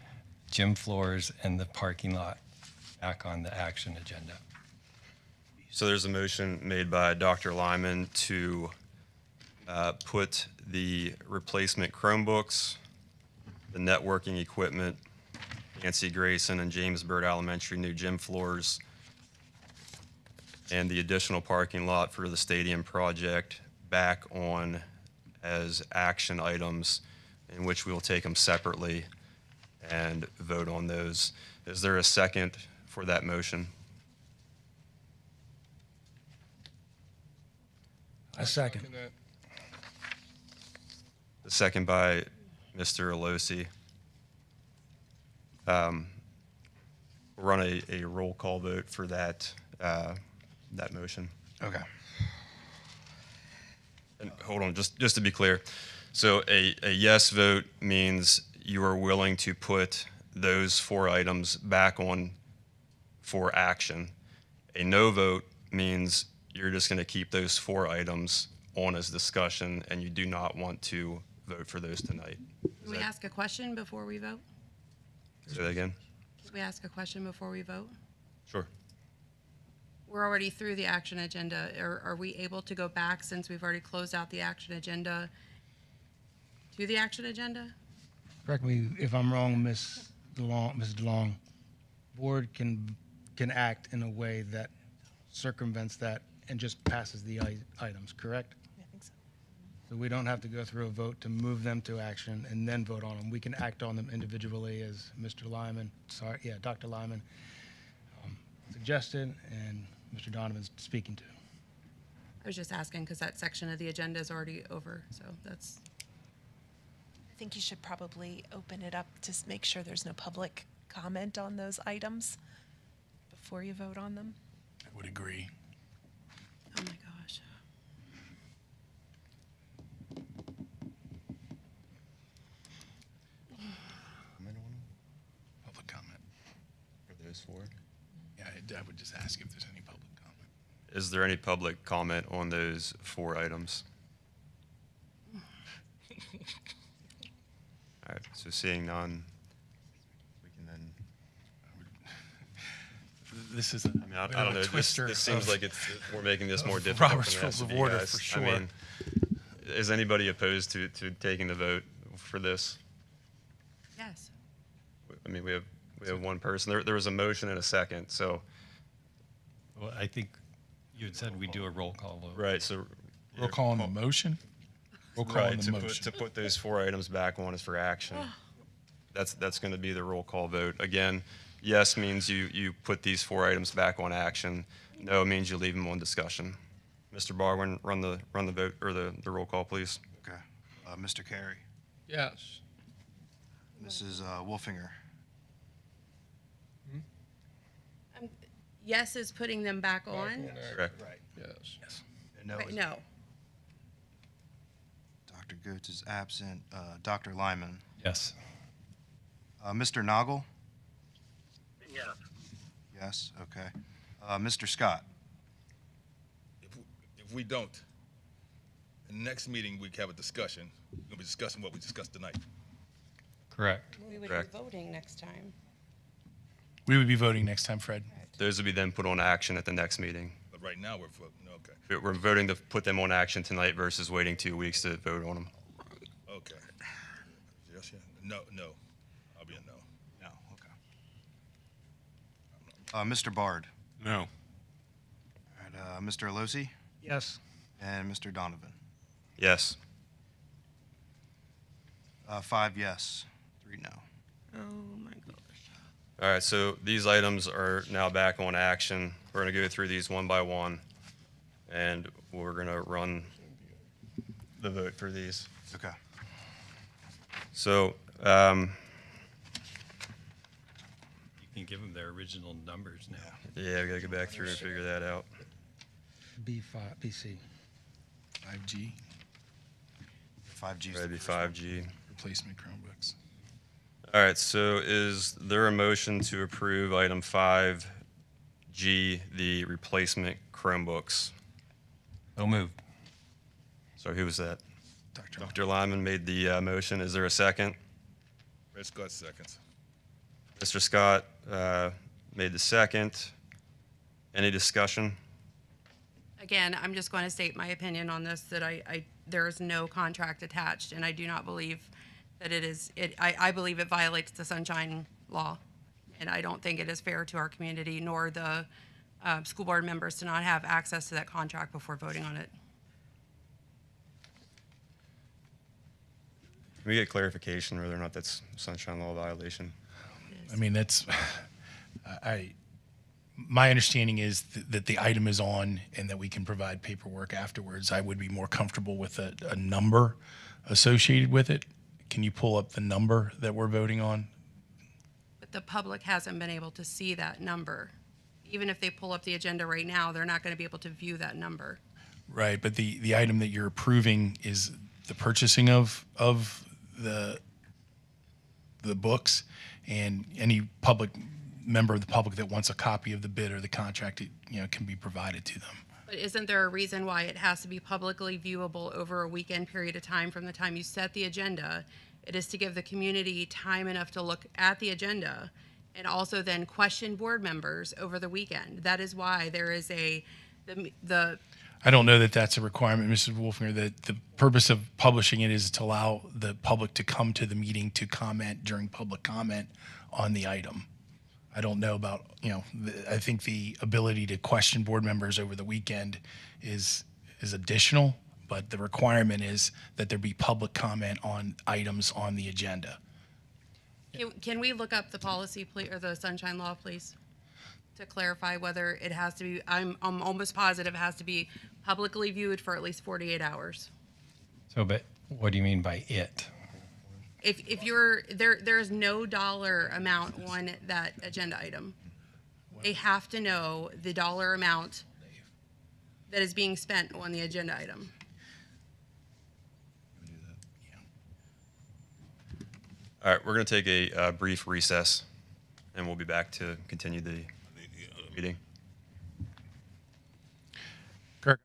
gym floors, and the parking lot back on the action agenda. so there's a motion made by Dr. Lyman to put the replacement Chromebooks, the networking equipment, Nancy Grayson and James Byrd Elementary new gym floors, and the additional parking lot for the stadium project back on as action items, in which we will take them separately and vote on those. Is there a second for that motion? A second. that. The second by Mr. Alosi. We'll run a roll call vote for that motion. Okay. And hold on, just to be clear. So a yes vote means you are willing to put those 4 items back on for action. A no vote means you're just going to keep those 4 items on as discussion, and you do not want to vote for those tonight. Can we ask a question before we vote? Say that again? Can we ask a question before we vote? Sure. We're already through the action agenda. Are we able to go back, since we've already closed out the action agenda, to the action agenda? Correct me if I'm wrong, Ms. DeLong. Board can act in a way that circumvents that and just passes the items, correct? I think so. So we don't have to go through a vote to move them to action and then vote on them. We can act on them individually, as Dr. Lyman suggested and Mr. Donovan's speaking to. I was just asking because that section of the agenda is already over, so that's, I think you should probably open it up to make sure there's no public comment on those items before you vote on them. I would agree. oh my gosh. Public comment. For those 4? Yeah, I would just ask if there's any public comment. Is there any public comment on those 4 items? All right, so seeing none, we can then, This is a I mean, I don't know, twister. this seems like we're making this more of difficult Robert's than it has Rules to of be, Order, guys. for sure. I mean, is anybody opposed to taking the vote for this? Yes. I mean, we have one person. There was a motion and a second, so, Well, I think you had said we do a roll call vote. right, so. Roll call on the motion? Roll call on Right, the motion. to put those 4 items back on is for action. That's going to be the roll call vote. Again, yes means you put these 4 items back on action. No means you leave them on discussion. Mr. Barwin, run the vote or the roll call, please. Okay. Mr. Carey, Yes. Mrs. Wolfinger, Yes is putting them back on? action. Correct. Yes. and no, Right, is- no. Dr. Goetz is absent. Dr. Lyman, Yes. Mr. Noggle, Yeah. yes, okay. Mr. Scott, If we don't, in the next meeting, we have a discussion. We're gonna be discussing what we discussed tonight. Correct. We would Correct. be voting next time. We would be voting next time, Fred. Those will be then put on action at the next meeting. But right now, we're voting, okay, We're voting to put them on action tonight versus waiting 2 weeks to vote on them. okay. Yes, yeah, no, I'll be a no. no, okay. Mr. Bard, No. all right, Mr. Alosi, Yes. and Mr. Donovan. Yes. 5 yes, 3 no. Oh, my gosh. All right, so these items are now back on action. We're going to go through these one by one, and we're going to run the vote for these. Okay. So, You can give them their original numbers now. yeah, we got to go back through and figure that out. B5, BC. 5G 5G. That'd be 5G. replacement Chromebooks. All right, so is there a motion to approve item 5G, the replacement Chromebooks? So moved. So who was that? Dr. Dr. Lyman made the motion. Is there a second? Red Scott seconds. Mr. Scott made the second. Any discussion? Again, I'm just going to state my opinion on this, that there is no contract attached, and I do not believe that I believe it violates the Sunshine Law, and I don't think it is fair to our community nor the school board members to not have access to that contract before voting on it. Can we get clarification whether or not that's sunshine law violation? I mean, that's, my understanding is that the item is on and that we can provide paperwork afterwards. I would be more comfortable with a number associated with it. Can you pull up the number that we're voting on? But the public hasn't been able to see that number. Even if they pull up the agenda right now, they're not going to be able to view that number. Right, but the item that you're approving is the purchasing of the books, and any public member of the public that wants a copy of the bid or the contract, can be provided to them. But isn't there a reason why it has to be publicly viewable over a weekend period of time from the time you set the agenda? It is to give the community time enough to look at the agenda and also then question board members over the weekend. That is why there is the I don't know that that's a requirement, Mrs. Wolfinger. That the purpose of publishing it is to allow the public to come to the meeting to comment during public comment on the item. I don't know about, I think the ability to question board members over the weekend is additional, but the requirement is that there be public comment on items on the agenda. Can we look up the policy, please, or the sunshine law, please, to clarify whether it has to be? I'm almost positive it has to be publicly viewed for at least 48 hours. So, but what do you mean by it? If you're there is no dollar amount on that agenda item. They have to know the dollar amount that is being spent on the agenda item. All right, we're going to take a brief recess, and we'll be back to continue the meeting. Kirk.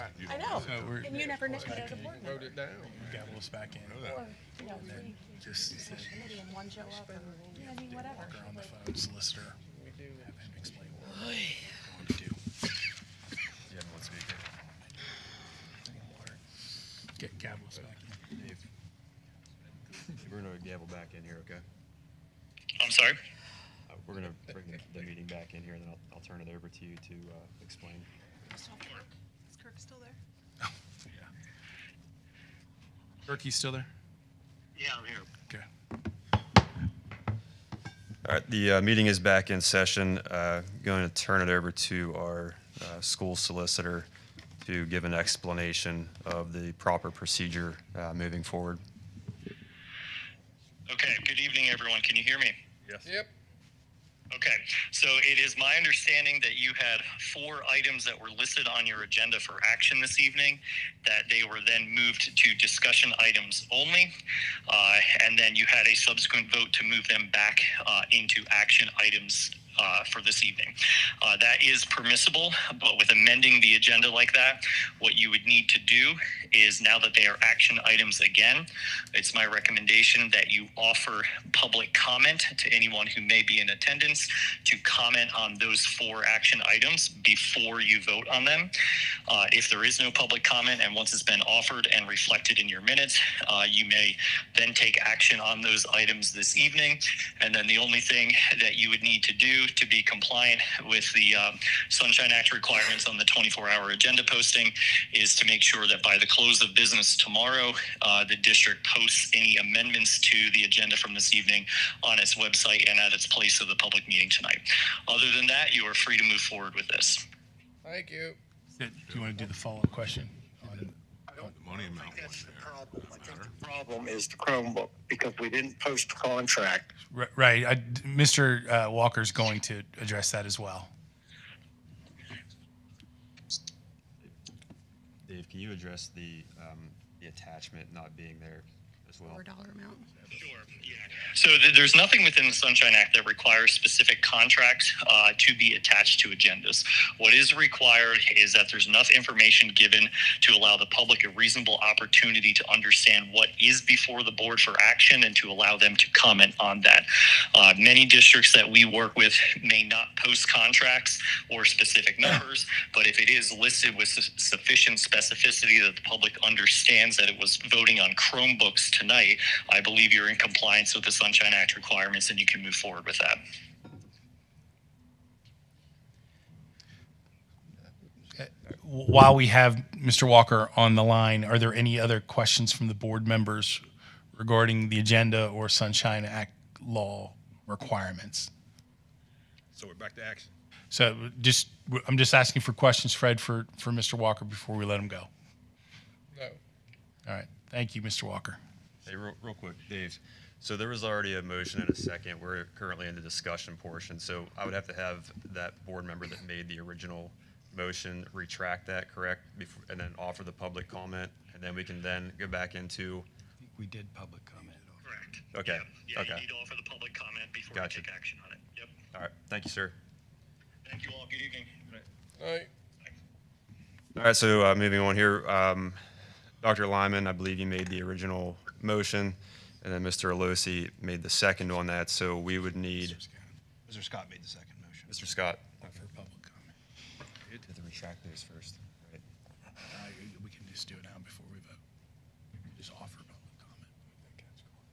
I know. So we're- And you never know what other board member. Wrote it down. Gavel us back in. Or, you know, three Just committee and one show up, or, I mean, whatever. Walker on the phone, solicitor. We do. Have him explain what we're going to do. You have one speaker. Get gavel us back in. Dave. We're gonna gavel back in here, okay? I'm sorry? We're gonna bring the meeting back in here, and then I'll turn it over to you to explain. Is Kirk still there? Oh, yeah. Kirk, you still there? Yeah, I'm here. Okay. All right, the meeting is back in session. Going to turn it over to our school solicitor to give an explanation of the proper procedure moving forward. Okay, good evening, everyone. Can you hear me? Yes. Yep. Okay, so it is my understanding that you had 4 items that were listed on your agenda for action this evening, that they were then moved to discussion items only, and then you had a subsequent vote to move them back into action items for this evening. That is permissible, but with amending the agenda like that, what you would need to do is, now that they are action items again, it's my recommendation that you offer public comment to anyone who may be in attendance to comment on those 4 action items before you vote on them. If there is no public comment, and once it's been offered and reflected in your minutes, you may then take action on those items this evening. And then the only thing that you would need to do to be compliant with the Sunshine Act requirements on the 24-hour agenda posting is to make sure that by the close of business tomorrow, the district posts any amendments to the agenda from this evening on its website and at its place of the public meeting tonight. Other than that, you are free to move forward with this. Thank you. Do you want to do the follow-up question? Money I amount think that's the wasn't there. problem. I think the problem is the Chromebook, because we didn't post the contract. Right. Mr. Walker's going to address that as well. Dave, can you address the attachment not being there as well? $4 amount. Sure, yeah. So there's nothing within the Sunshine Act that requires specific contracts to be attached to agendas. What is required is that there's enough information given to allow the public a reasonable opportunity to understand what is before the board for action and to allow them to comment on that. Many districts that we work with may not post contracts or specific numbers, but if it is listed with sufficient specificity that the public understands that it was voting on Chromebooks tonight, I believe you're in compliance with the Sunshine Act requirements and you can move forward with that. While we have Mr. Walker on the line, are there any other questions from the board members regarding the agenda or Sunshine Act law requirements? So we're back to action. So I'm just asking for questions, Fred, for Mr. Walker before we let him go. No. All right. Thank you, Mr. Walker. Hey, real quick, Dave. So there was already a motion and a second. We're currently in the discussion portion. So I would have to have that board member that made the original motion retract that, correct? And then offer the public comment, and then we can then go back into. We did public comment. Correct. Okay. Yeah, Okay. you need to offer the public comment before Gotcha. you take action on it. Yep. All right. Thank you, sir. Thank you all. Good evening. All right. All right. So moving on here, Dr. Lyman, I believe you made the original motion, and then Mr. Alosi made the second on that. So we would need Mr. Scott made the second motion. Mr. Scott. For public comment. You have to retract those first, right? We can just do it now before we vote. Just offer public comment.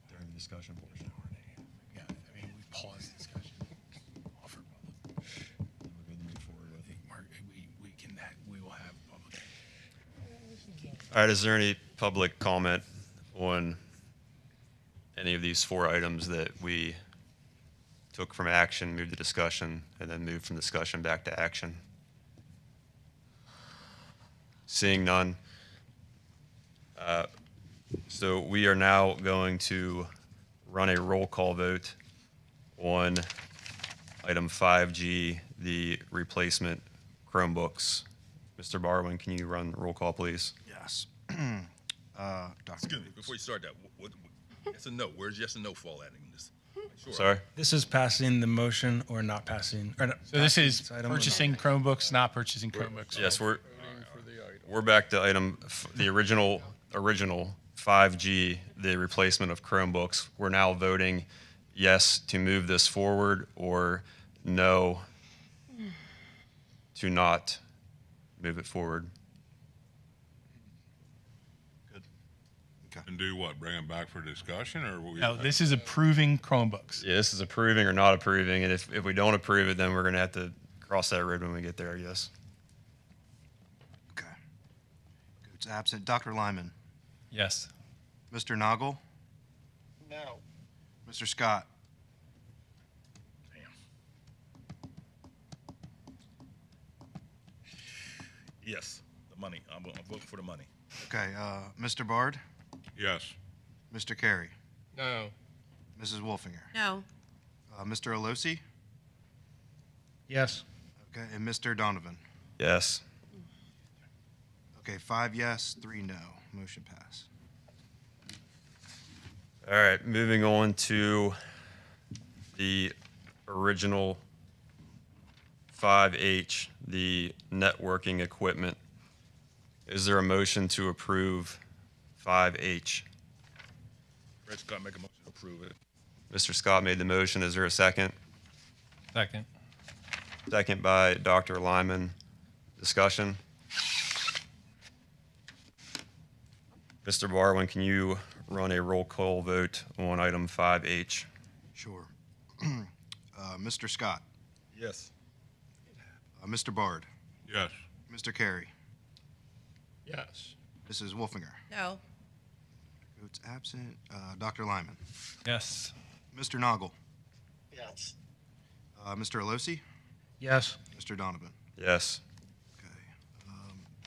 During the discussion portion. Yeah, I mean, we paused discussion. Offer public. We're good to move forward with it. We will have public. All right. Is there any public comment on any of these 4 items that we took from action, moved to discussion, and then moved from discussion back to action? Seeing none. So we are now going to run a roll call vote on item 5G, the replacement Chromebooks. Mr. Barwin, can you run roll call, please? Yes. Dr. Excuse me, before you start that, what yes and no, where's yes and no fall at in this? Sure. Sorry? This is passing the motion or not passing. Or not So this passing is item or not. purchasing Chromebooks, not purchasing Chromebooks. Yes, we're, Voting for the item. We're back to the original 5G, the replacement of Chromebooks. We're now voting yes to move this forward or no to not move it forward. And do what? Bring them back for discussion, or we? No, this is approving Chromebooks. Yeah, this is approving or not approving, and if we don't approve it, then we're gonna have to cross that road when we get there, I guess. Okay. It's absent. Dr. Lyman, Yes. Mr. Noggle, No. Mr. Scott, Yes, the money. I'm voting for the money. okay, Mr. Bard, Yes. Mr. Carey, No. Mrs. Wolfinger, No. Mr. Alosi, Yes. okay, and Mr. Donovan. Yes. Okay, 5 yes, 3 no. Motion pass. All right, moving on to the original 5H, the networking equipment. Is there a motion to approve 5H? Fred Scott, make a motion to approve it. Mr. Scott made the motion. Is there a second? Second. Second by Dr. Lyman. Discussion? Mr. Barwin, can you run a roll call vote on item 5H? Sure. Mr. Scott, Yes. Mr. Bard, Yes. Mr. Carey, Yes. Mrs. Wolfinger. No. Votes absent. Dr. Lyman, Yes. Mr. Noggle, Yes. Mr. Alosi, Yes. Mr. Donovan. Yes. Okay.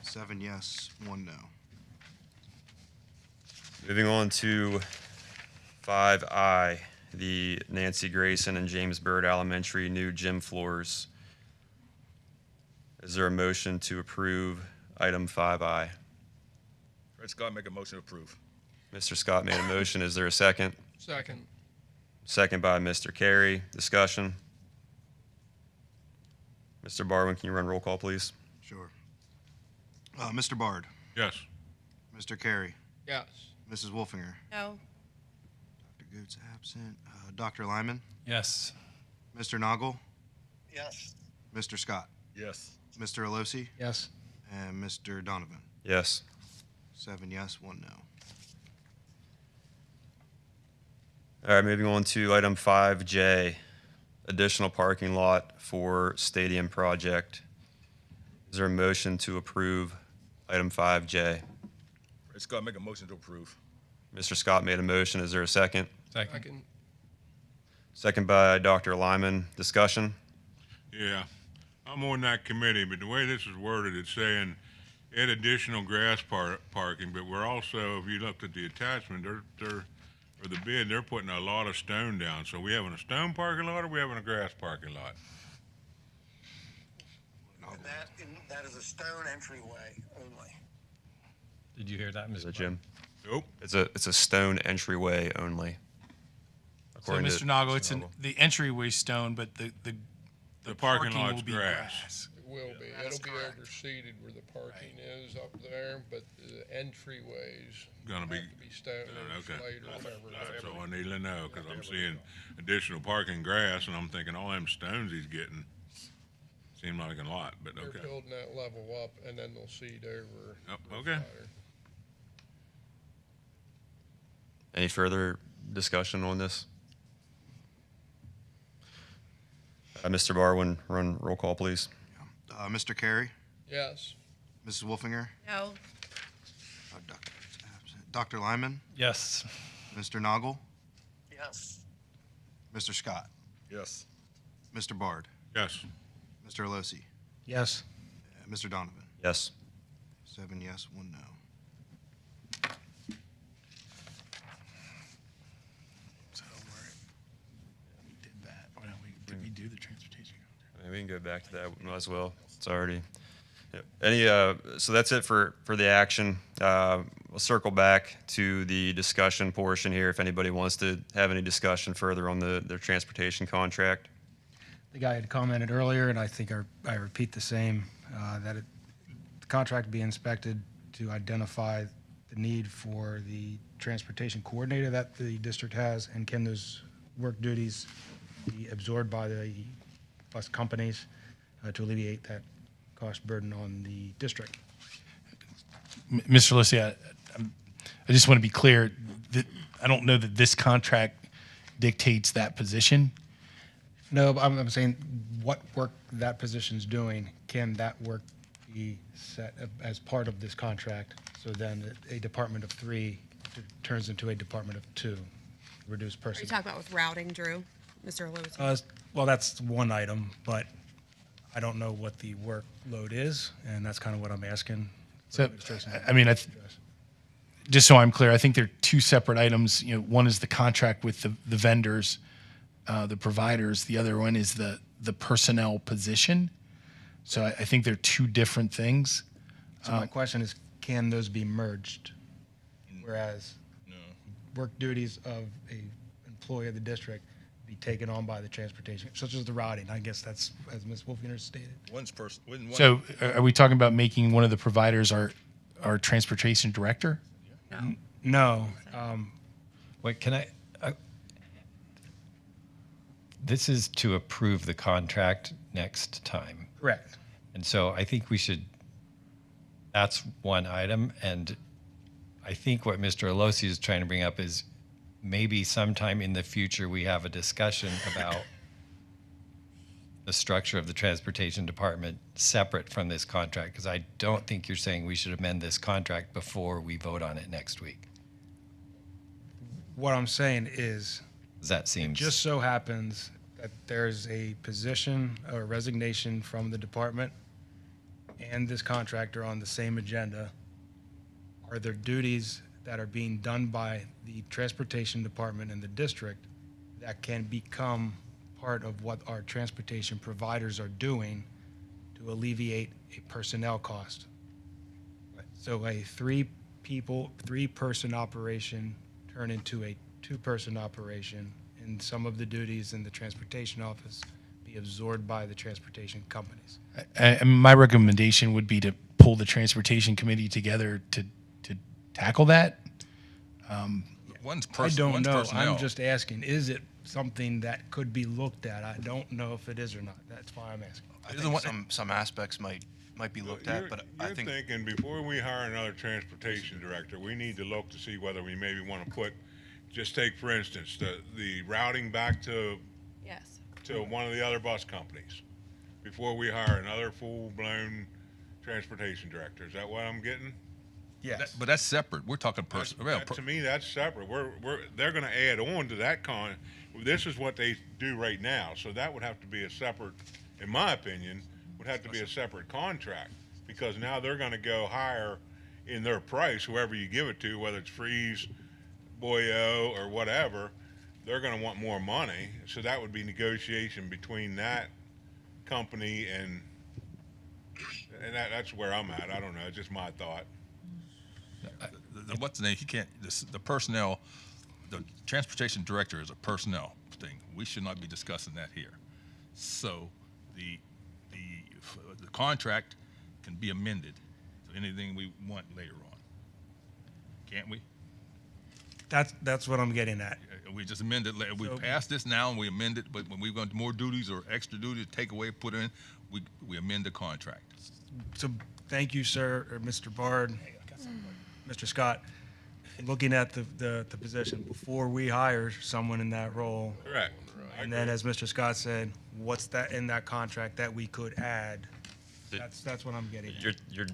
7 yes, 1 no. Moving on to 5I, the Nancy Grayson and James Byrd Elementary new gym floors. Is there a motion to approve item 5I? Fred Scott, make a motion to approve. Mr. Scott made a motion. Is there a second? Second. Second by Mr. Carey. Discussion? Mr. Barwin, can you run roll call, please? Sure. Mr. Bard, Yes. Mr. Carey, Yes. Mrs. Wolfinger, No. Dr. Goots absent. Dr. Lyman, Yes. Mr. Noggle, Yes. Mr. Scott, Yes. Mr. Alosi, Yes. and Mr. Donovan. Yes. 7 yes, 1 no. All right, moving on to item 5J, additional parking lot for stadium project. Is there a motion to approve item 5J? Fred Scott, make a motion to approve. Mr. Scott made a motion. Is there a second? Second. Second. Second by Dr. Lyman. Discussion? Yeah. I'm on that committee, but the way this is worded, it's saying add additional grass parking, but we're also, if you looked at the attachment, they're or the bid, they're putting a lot of stone down. So we having a stone parking lot or we having a grass parking lot? That is a stone entryway only. Did you hear that, Is Mr. it Jim? Nope. It's a stone entryway only. So, According Mr. to- Nago, it's the entryway stone, but the parking parking lot's will be grass. It will be. That is It'll be correct. overseeded where the parking is up there, but the entryways Gonna be. have to be stone or Okay. slate or whatever. So I need to know, because I'm seeing additional parking grass, and I'm thinking all them stones he's getting seem like a lot, but They're okay. building that level up and then they'll seed over. Yep, the okay. flatter. Any further discussion on this? Mr. Barwin, run roll call, please. Mr. Carey, Yes. Mrs. Wolfinger, No. Dr. Goots absent. Dr. Lyman, Yes. Mr. Noggle, Yes. Mr. Scott, Yes. Mr. Bard, Yes. Mr. Alosi, Yes. and Mr. Donovan. Yes. 7 yes, 1 no. So we did that. Well, did we do the transportation? We can go back to that one as well. It's already. Yep. So that's it for the action. We'll circle back to the discussion portion here if anybody wants to have any discussion further on their transportation contract. The guy had commented earlier, and I think I repeat the same, that the contract be inspected to identify the need for the transportation coordinator that the district has, and can those work duties be absorbed by the bus companies to alleviate that cost burden on the district? Mr. Lissi, I just want to be clear that I don't know that this contract dictates that position. No, but I'm saying what work that position's doing, can that work be set as part of this contract? So then a department of 3 turns into a department of 2, reduce Are you person. talking about with routing, Drew? Mr. Lewis? Well, that's one item, but I don't know what the workload is, and that's kind of what I'm asking. So, I mean, just so I'm clear, I think they're two separate items. You know, one is the contract with the vendors, the providers. The other one is the personnel position. So I think they're two different things. So my question is, can those be merged? Whereas work duties of a employee of the district be taken on by the transportation, such as the routing. I guess that's, as Ms. Wolfinger stated. So are we talking about making one of the providers our transportation director? No. Wait, can I? This is to approve the contract next time. Correct. And so I think we should, that's one item. And I think what Mr. Alosi is trying to bring up is maybe sometime in the future we have a discussion about the structure of the transportation department separate from this contract, because I don't think you're saying we should amend this contract before we vote on it next week. What I'm saying is, That seems just so happens that there's a position or resignation from the department and this contractor on the same agenda. Are there duties that are being done by the transportation department and the district that can become part of what our transportation providers are doing to alleviate a personnel cost? So a 3-person operation turn into a 2-person operation, and some of the duties in the transportation office be absorbed by the transportation companies. My recommendation would be to pull the transportation committee together to tackle that. I don't know. I'm just asking, is it something that could be looked at? I don't know if it is or not. That's why I'm asking. I think some aspects might be looked at, but I think Thinking before we hire another transportation director, we need to look to see whether we maybe want to put, just take for instance, the routing back to Yes. one of the other bus companies before we hire another full-blown transportation director. Is that what I'm getting? Yes. But that's separate. We're talking To me, that's separate. They're going to add on to that this is what they do right now. So that would have to be a separate, in my opinion, would have to be a separate contract, because now they're going to go higher in their price, whoever you give it to, whether it's Freeze, Boyo, or whatever, they're going to want more money. So that would be negotiation between that company and that's where I'm at. I don't know. It's just my thought. What's the name? The personnel, the transportation director is a personnel thing. We should not be discussing that here. So the contract can be amended to anything we want later on. Can't we? That's what I'm getting at. We just amend it. We pass this now and we amend it, but when we've got more duties or extra duties, take away, put in, we amend the contract. So thank you, sir, or Mr. Bard, Mr. Scott. Looking at the position before we hire someone in that role. Correct. And then, as Mr. Scott said, what's that in that contract that we could add? That's what I'm getting at. You're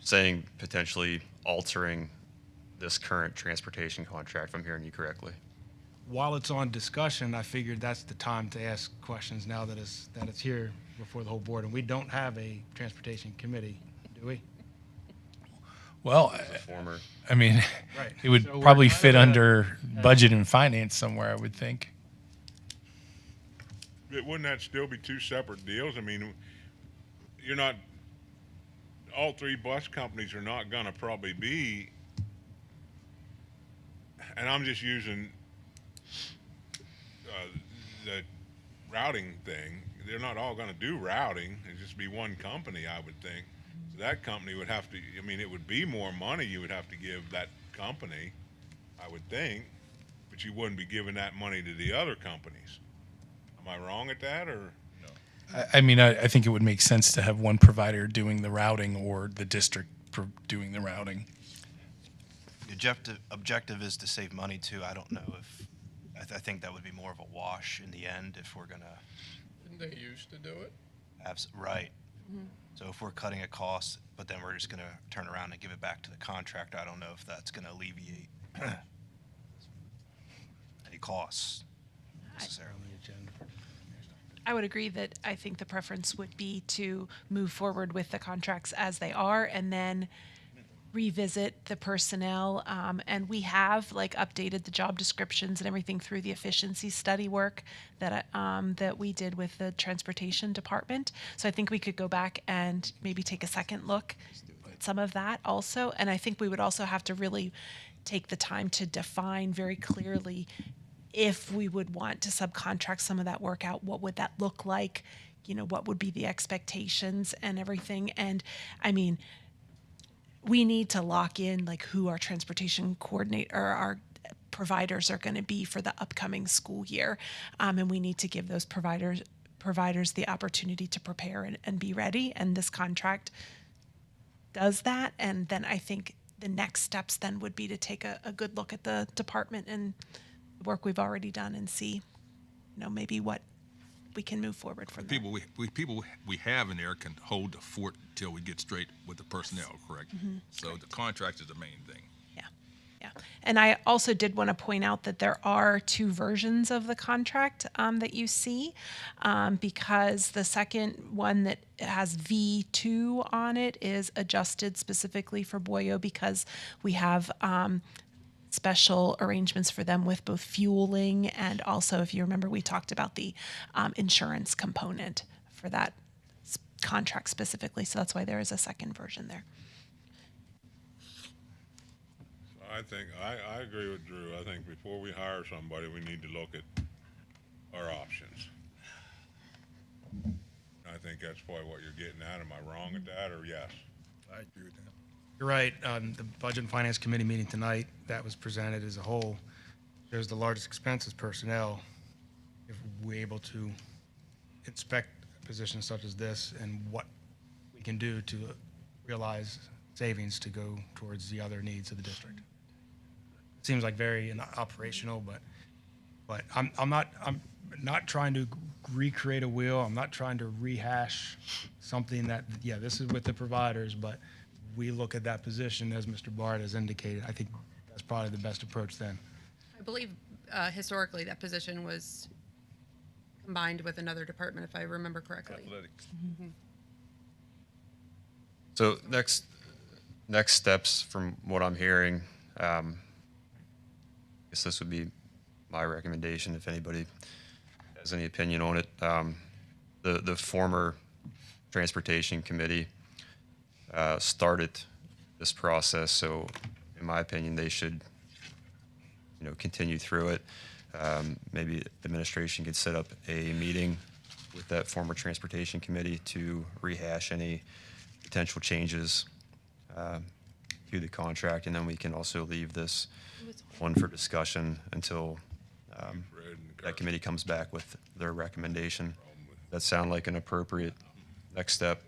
saying potentially altering this current transportation contract, if I'm hearing you correctly. While it's on discussion, I figured that's the time to ask questions now that it's here before the whole board. And we don't have a transportation committee, do we? Well, Former. I mean, Right. it would So we're probably kind fit of under budget and finance somewhere, I would think. Wouldn't that still be two separate deals? I mean, all 3 bus companies are not going to probably be, and I'm just using the routing thing. They're not all going to do routing. It'd just be one company, I would think. That company would have to, I mean, it would be more money you would have to give that company, I would think, but you wouldn't be giving that money to the other companies. Am I wrong at that, or? I mean, I think it would make sense to have one provider doing the routing or the district doing the routing. The objective is to save money too. I don't know if, I think that would be more of a wash in the end if we're gonna Didn't they used to do it? have, right. So if we're cutting a cost, but then we're just gonna turn around and give it back to the contractor, I don't know if that's gonna alleviate any costs necessarily. I would agree that I think the preference would be to move forward with the contracts as they are and then revisit the personnel. And we have like updated the job descriptions and everything through the efficiency study work that that we did with the transportation department. So I think we could go back and maybe take a second look at some of that also. And I think we would also have to really take the time to define very clearly if we would want to subcontract some of that work out, what would that look like? You know, what would be the expectations and everything? And I mean, we need to lock in like who our transportation coordinator or our providers are going to be for the upcoming school year. And we need to give those providers the opportunity to prepare and be ready. And this contract does that. And then I think the next steps then would be to take a good look at the department and work we've already done and see, you know, maybe what we can move forward from there. People we have in there can hold the fort till we get straight with the personnel, correct? So the contract is the main thing. Yeah. And I also did want to point out that there are two versions of the contract that you see, because the second one that has V2 on it is adjusted specifically for Boyo because we have special arrangements for them with both fueling and also, if you remember, we talked about the insurance component for that contract specifically. So that's why there is a second version there. I think, I agree with Drew. I think before we hire somebody, we need to look at our options. I think that's probably what you're getting at. Am I wrong at that, or yes? I agree with that. You're right. The Budget and Finance Committee meeting tonight, that was presented as a whole. There's the largest expense is personnel. If we're able to inspect positions such as this and what we can do to realize savings to go towards the other needs of the district. Seems like very operational, but I'm not trying to recreate a wheel. I'm not trying to rehash something that, yeah, this is with the providers, but we look at that position as Mr. Bard has indicated. I think that's probably the best approach then. I believe historically that position was combined with another department, if I remember correctly. Athletics. So next steps from what I'm hearing, I guess this would be my recommendation if anybody has any opinion on it. The former Transportation Committee started this process, so in my opinion, they should, continue through it. Maybe administration could set up a meeting with that former Transportation Committee to rehash any potential changes to the contract, and then we can also leave this one for discussion until that committee comes back with their recommendation. That sound like an appropriate next step?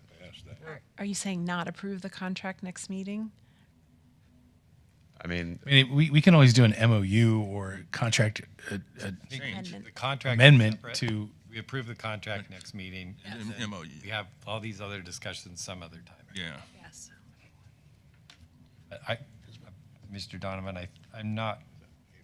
Are you saying not approve the contract next meeting? I mean, we can always do an MOU or contract Amendment. The contract amendment is separate. to. We approve the contract next meeting. and then MOU. We have all these other discussions some other time. Yeah. Yes. Mr. Donovan, I'm not.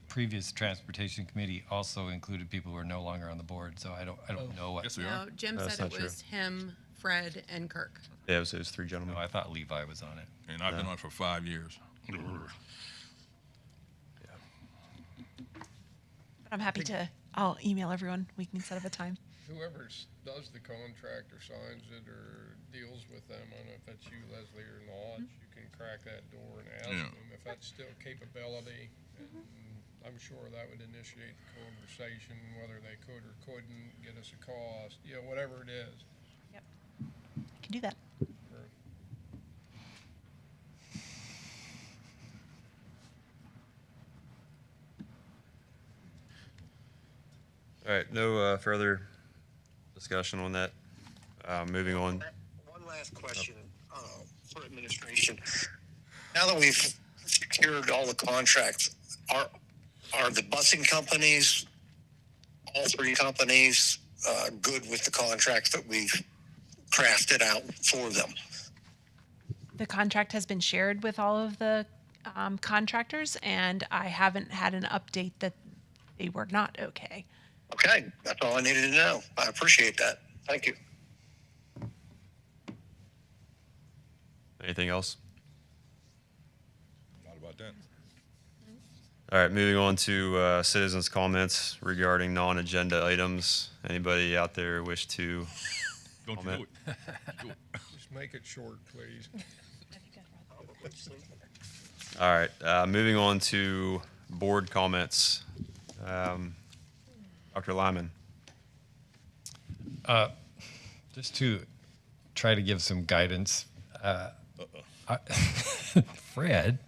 Previous Transportation Committee also included people who are no longer on the board, so I don't know what. Yes, we No, are. Jim That's said it not was him, Fred, and Kirk. Yeah, it was those three gentlemen. No, I thought Levi was on it. And I've been on it for 5 years. But I'm happy to, I'll email everyone. We can set up a time. Whoever does the contract or signs it or deals with them, I don't know if that's you, Leslie, or not, you can crack that door and ask Yeah. them if that's still capability. And I'm sure that would initiate the conversation, whether they could or couldn't, get us a cost, whatever it is. Yep. I can do that. All right, no further discussion on that. Moving on. One last question for administration. Now that we've secured all the contracts, are the busing companies, all three companies, good with the contracts that we've crafted out for them? The contract has been shared with all of the contractors, and I haven't had an update that they were not okay. Okay, that's all I needed to know. I appreciate that. Thank you. Anything else? Not about that. All right, moving on to citizens' comments regarding non-agenda items. Anybody out there wish to Don't you comment? do it. Do it. Just make it short, please. All right, moving on to board comments. Dr. Lyman. Just to try to give some guidance, Fred,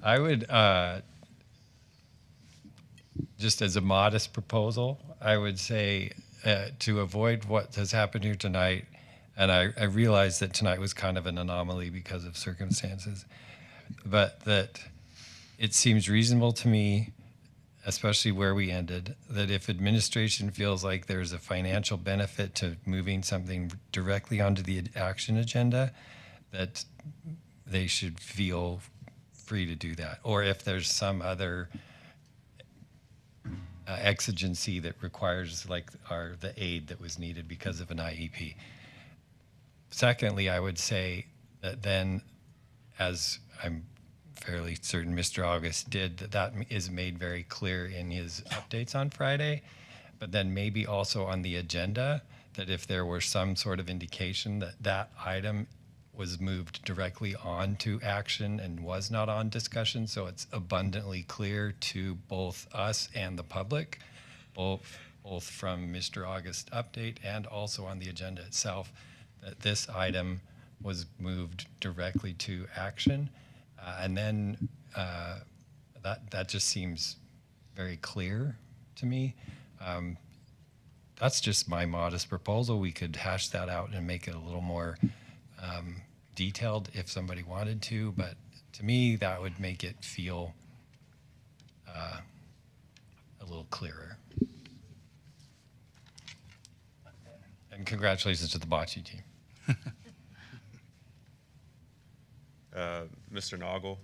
I would, just as a modest proposal, I would say to avoid what has happened here tonight, and I realize that tonight was kind of an anomaly because of circumstances, but that it seems reasonable to me, especially where we ended, that if administration feels like there's a financial benefit to moving something directly onto the action agenda, that they should feel free to do that. Or if there's some other exigency that requires like the aid that was needed because of an IEP. Secondly, I would say that then, as I'm fairly certain Mr. August did, that is made very clear in his updates on Friday, but then maybe also on the agenda, that if there were some sort of indication that that item was moved directly on to action and was not on discussion, so it's abundantly clear to both us and the public, both from Mr. August update and also on the agenda itself, that this item was moved directly to action. And then that just seems very clear to me. That's just my modest proposal. We could hash that out and make it a little more detailed if somebody wanted to, but to me, that would make it feel a little clearer. And congratulations to the bocce team. Mr. Noggle.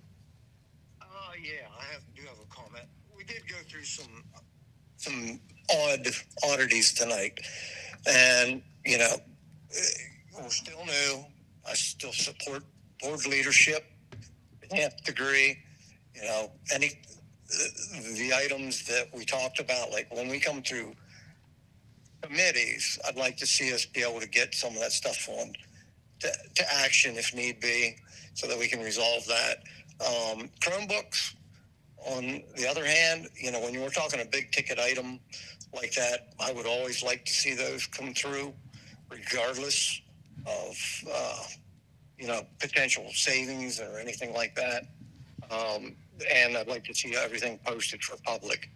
Yeah, I do have a comment. We did go through some oddities tonight, and we're still new. I still support board leadership to the nth degree. The items that we talked about, like when we come through committees, I'd like to see us be able to get some of that stuff on to action if need be, so that we can resolve that. Chromebooks, on the other hand, when you're talking a big ticket item like that, I would always like to see those come through, regardless of potential savings or anything like that. And I'd like to see everything posted for public.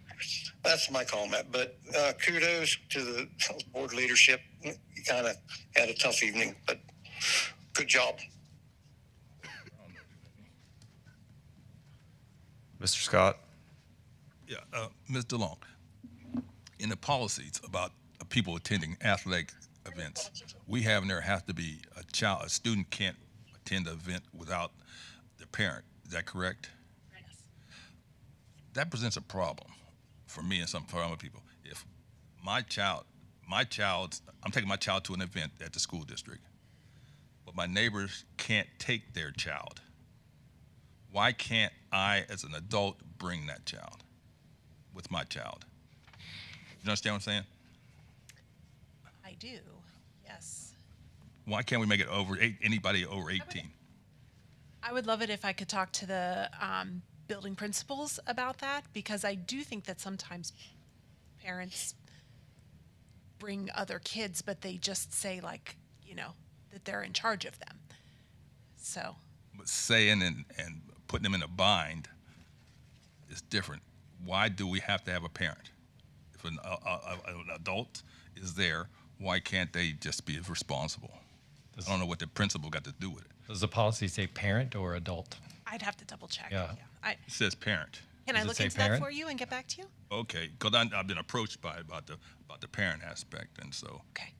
That's my comment. But kudos to the board leadership. You kind of had a tough evening, but good job. Mr. Scott. Yeah, Ms. DeLong, in the policies about people attending athletic events, we have in there has to be a student can't attend the event without the parent. Is that correct? Yes. That presents a problem for me and for other people. If I'm taking my child to an event at the school district, but my neighbors can't take their child, why can't I, as an adult, bring that child with my child? You understand what I'm saying? I do, yes. Why can't we make it anybody over 18? I would love it if I could talk to the building principals about that, because I do think that sometimes parents bring other kids, but they just say that they're in charge of them. So. But saying and putting them in a bind is different. Why do we have to have a parent? If an adult is there, why can't they just be responsible? I don't know what the principal got to do with it. Does the policy say parent or adult? I'd have to double check. Yeah. I, It says parent. can Does I it look say into parent? that for you and get back to you? Okay, because I've been approached about the parent aspect, and so Okay.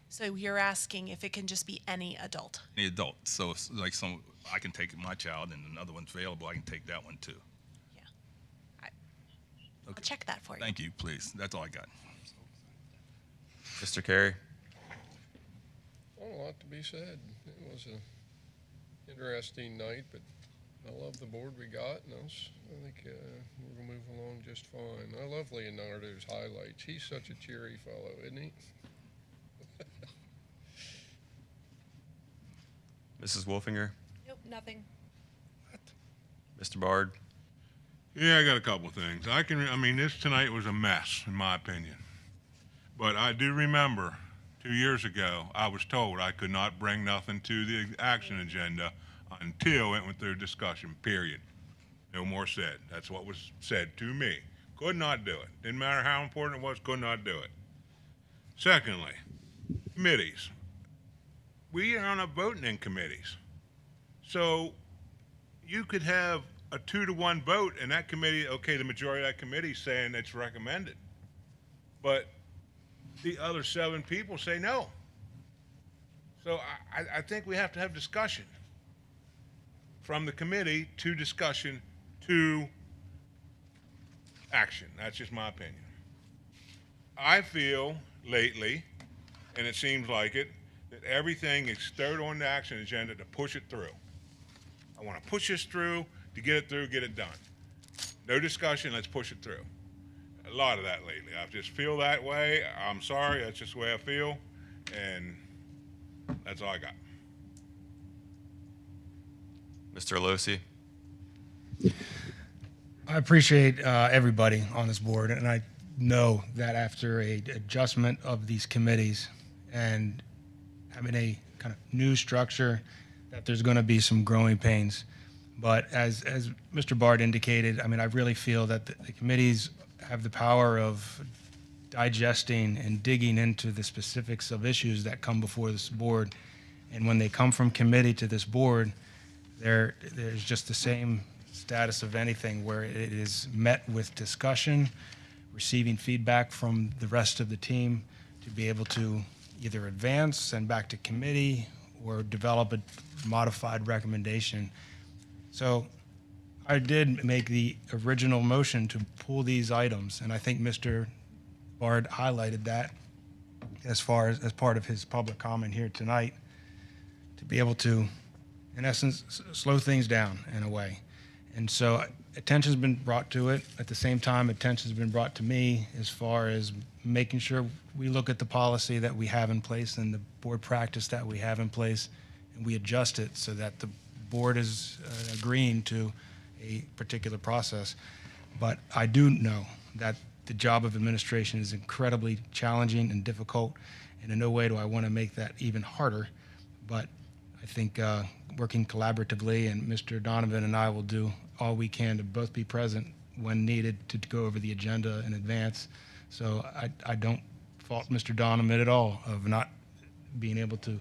So you're asking if it can just be any adult? the adult. So it's like I can take my child, and another one's available. I can take that one too. Yeah. I'll check that for you. Thank you, please. That's all I got. Mr. Carey? Not a lot to be said. It was an interesting night, but I love the board we got, and I think we're gonna move along just fine. I love Leonardo's highlights. He's such a cheery fellow, isn't he? Mrs. Wolfinger? Nope, nothing. Mr. Bard? Yeah, I got a couple things. I mean, this tonight was a mess, in my opinion. But I do remember 2 years ago, I was told I could not bring nothing to the action agenda until it went through discussion, period. No more said. That's what was said to me. Could not do it. Didn't matter how important it was, could not do it. Secondly, committees. We are not voting in committees. So you could have a 2-to-1 vote and that committee, okay, the majority of that committee is saying it's recommended. But the other 7 people say no. So I think we have to have discussion. From the committee to discussion to action. That's just my opinion. I feel lately, and it seems like it, that everything is stirred on the action agenda to push it through. I want to push this through, to get it through, get it done. No discussion, let's push it through. A lot of that lately. I just feel that way. I'm sorry, that's just the way I feel, and that's all I got. Mr. Alosi? I appreciate everybody on this board, and I know that after a adjustment of these committees and having a kind of new structure, that there's going to be some growing pains. But as Mr. Bard indicated, I mean, I really feel that the committees have the power of digesting and digging into the specifics of issues that come before this board. And when they come from committee to this board, there's just the same status of anything where it is met with discussion, receiving feedback from the rest of the team to be able to either advance, send back to committee, or develop a modified recommendation. So I did make the original motion to pull these items, and I think Mr. Bard highlighted that as part of his public comment here tonight, to be able to, in essence, slow things down in a way. And so attention's been brought to it. At the same time, attention's been brought to me as far as making sure we look at the policy that we have in place and the board practice that we have in place, and we adjust it so that the board is agreeing to a particular process. But I do know that the job of administration is incredibly challenging and difficult, and in no way do I want to make that even harder. But I think working collaboratively, and Mr. Donovan and I will do all we can to both be present when needed to go over the agenda in advance. So I don't fault Mr. Donovan at all of not being able to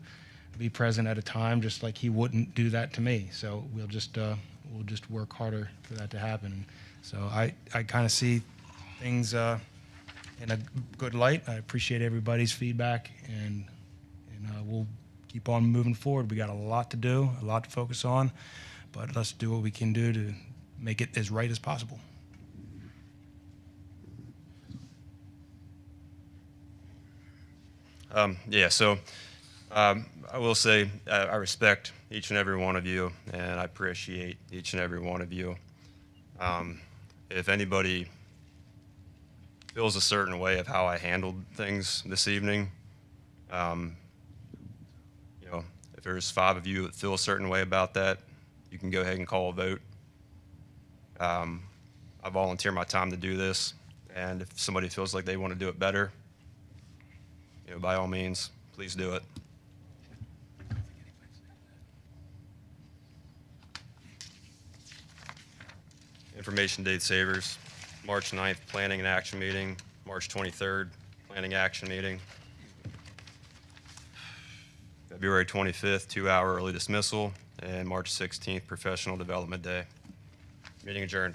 be present at a time, just like he wouldn't do that to me. So we'll just work harder for that to happen. So I kind of see things in a good light. I appreciate everybody's feedback, and we'll keep on moving forward. We got a lot to do, a lot to focus on, but let's do what we can do to make it as right as possible. I will say I respect each and every one of you, and I appreciate each and every one of you. If anybody feels a certain way of how I handled things this evening, if there's 5 of you that feel a certain way about that, you can go ahead and call a vote. I volunteer my time to do this, and if somebody feels like they want to do it better, by all means, please do it. Information date savers, March 9th, planning and action meeting, March 23rd, planning action meeting. February 25th, 2-hour early dismissal, and March 16th, professional development day. Meeting adjourned.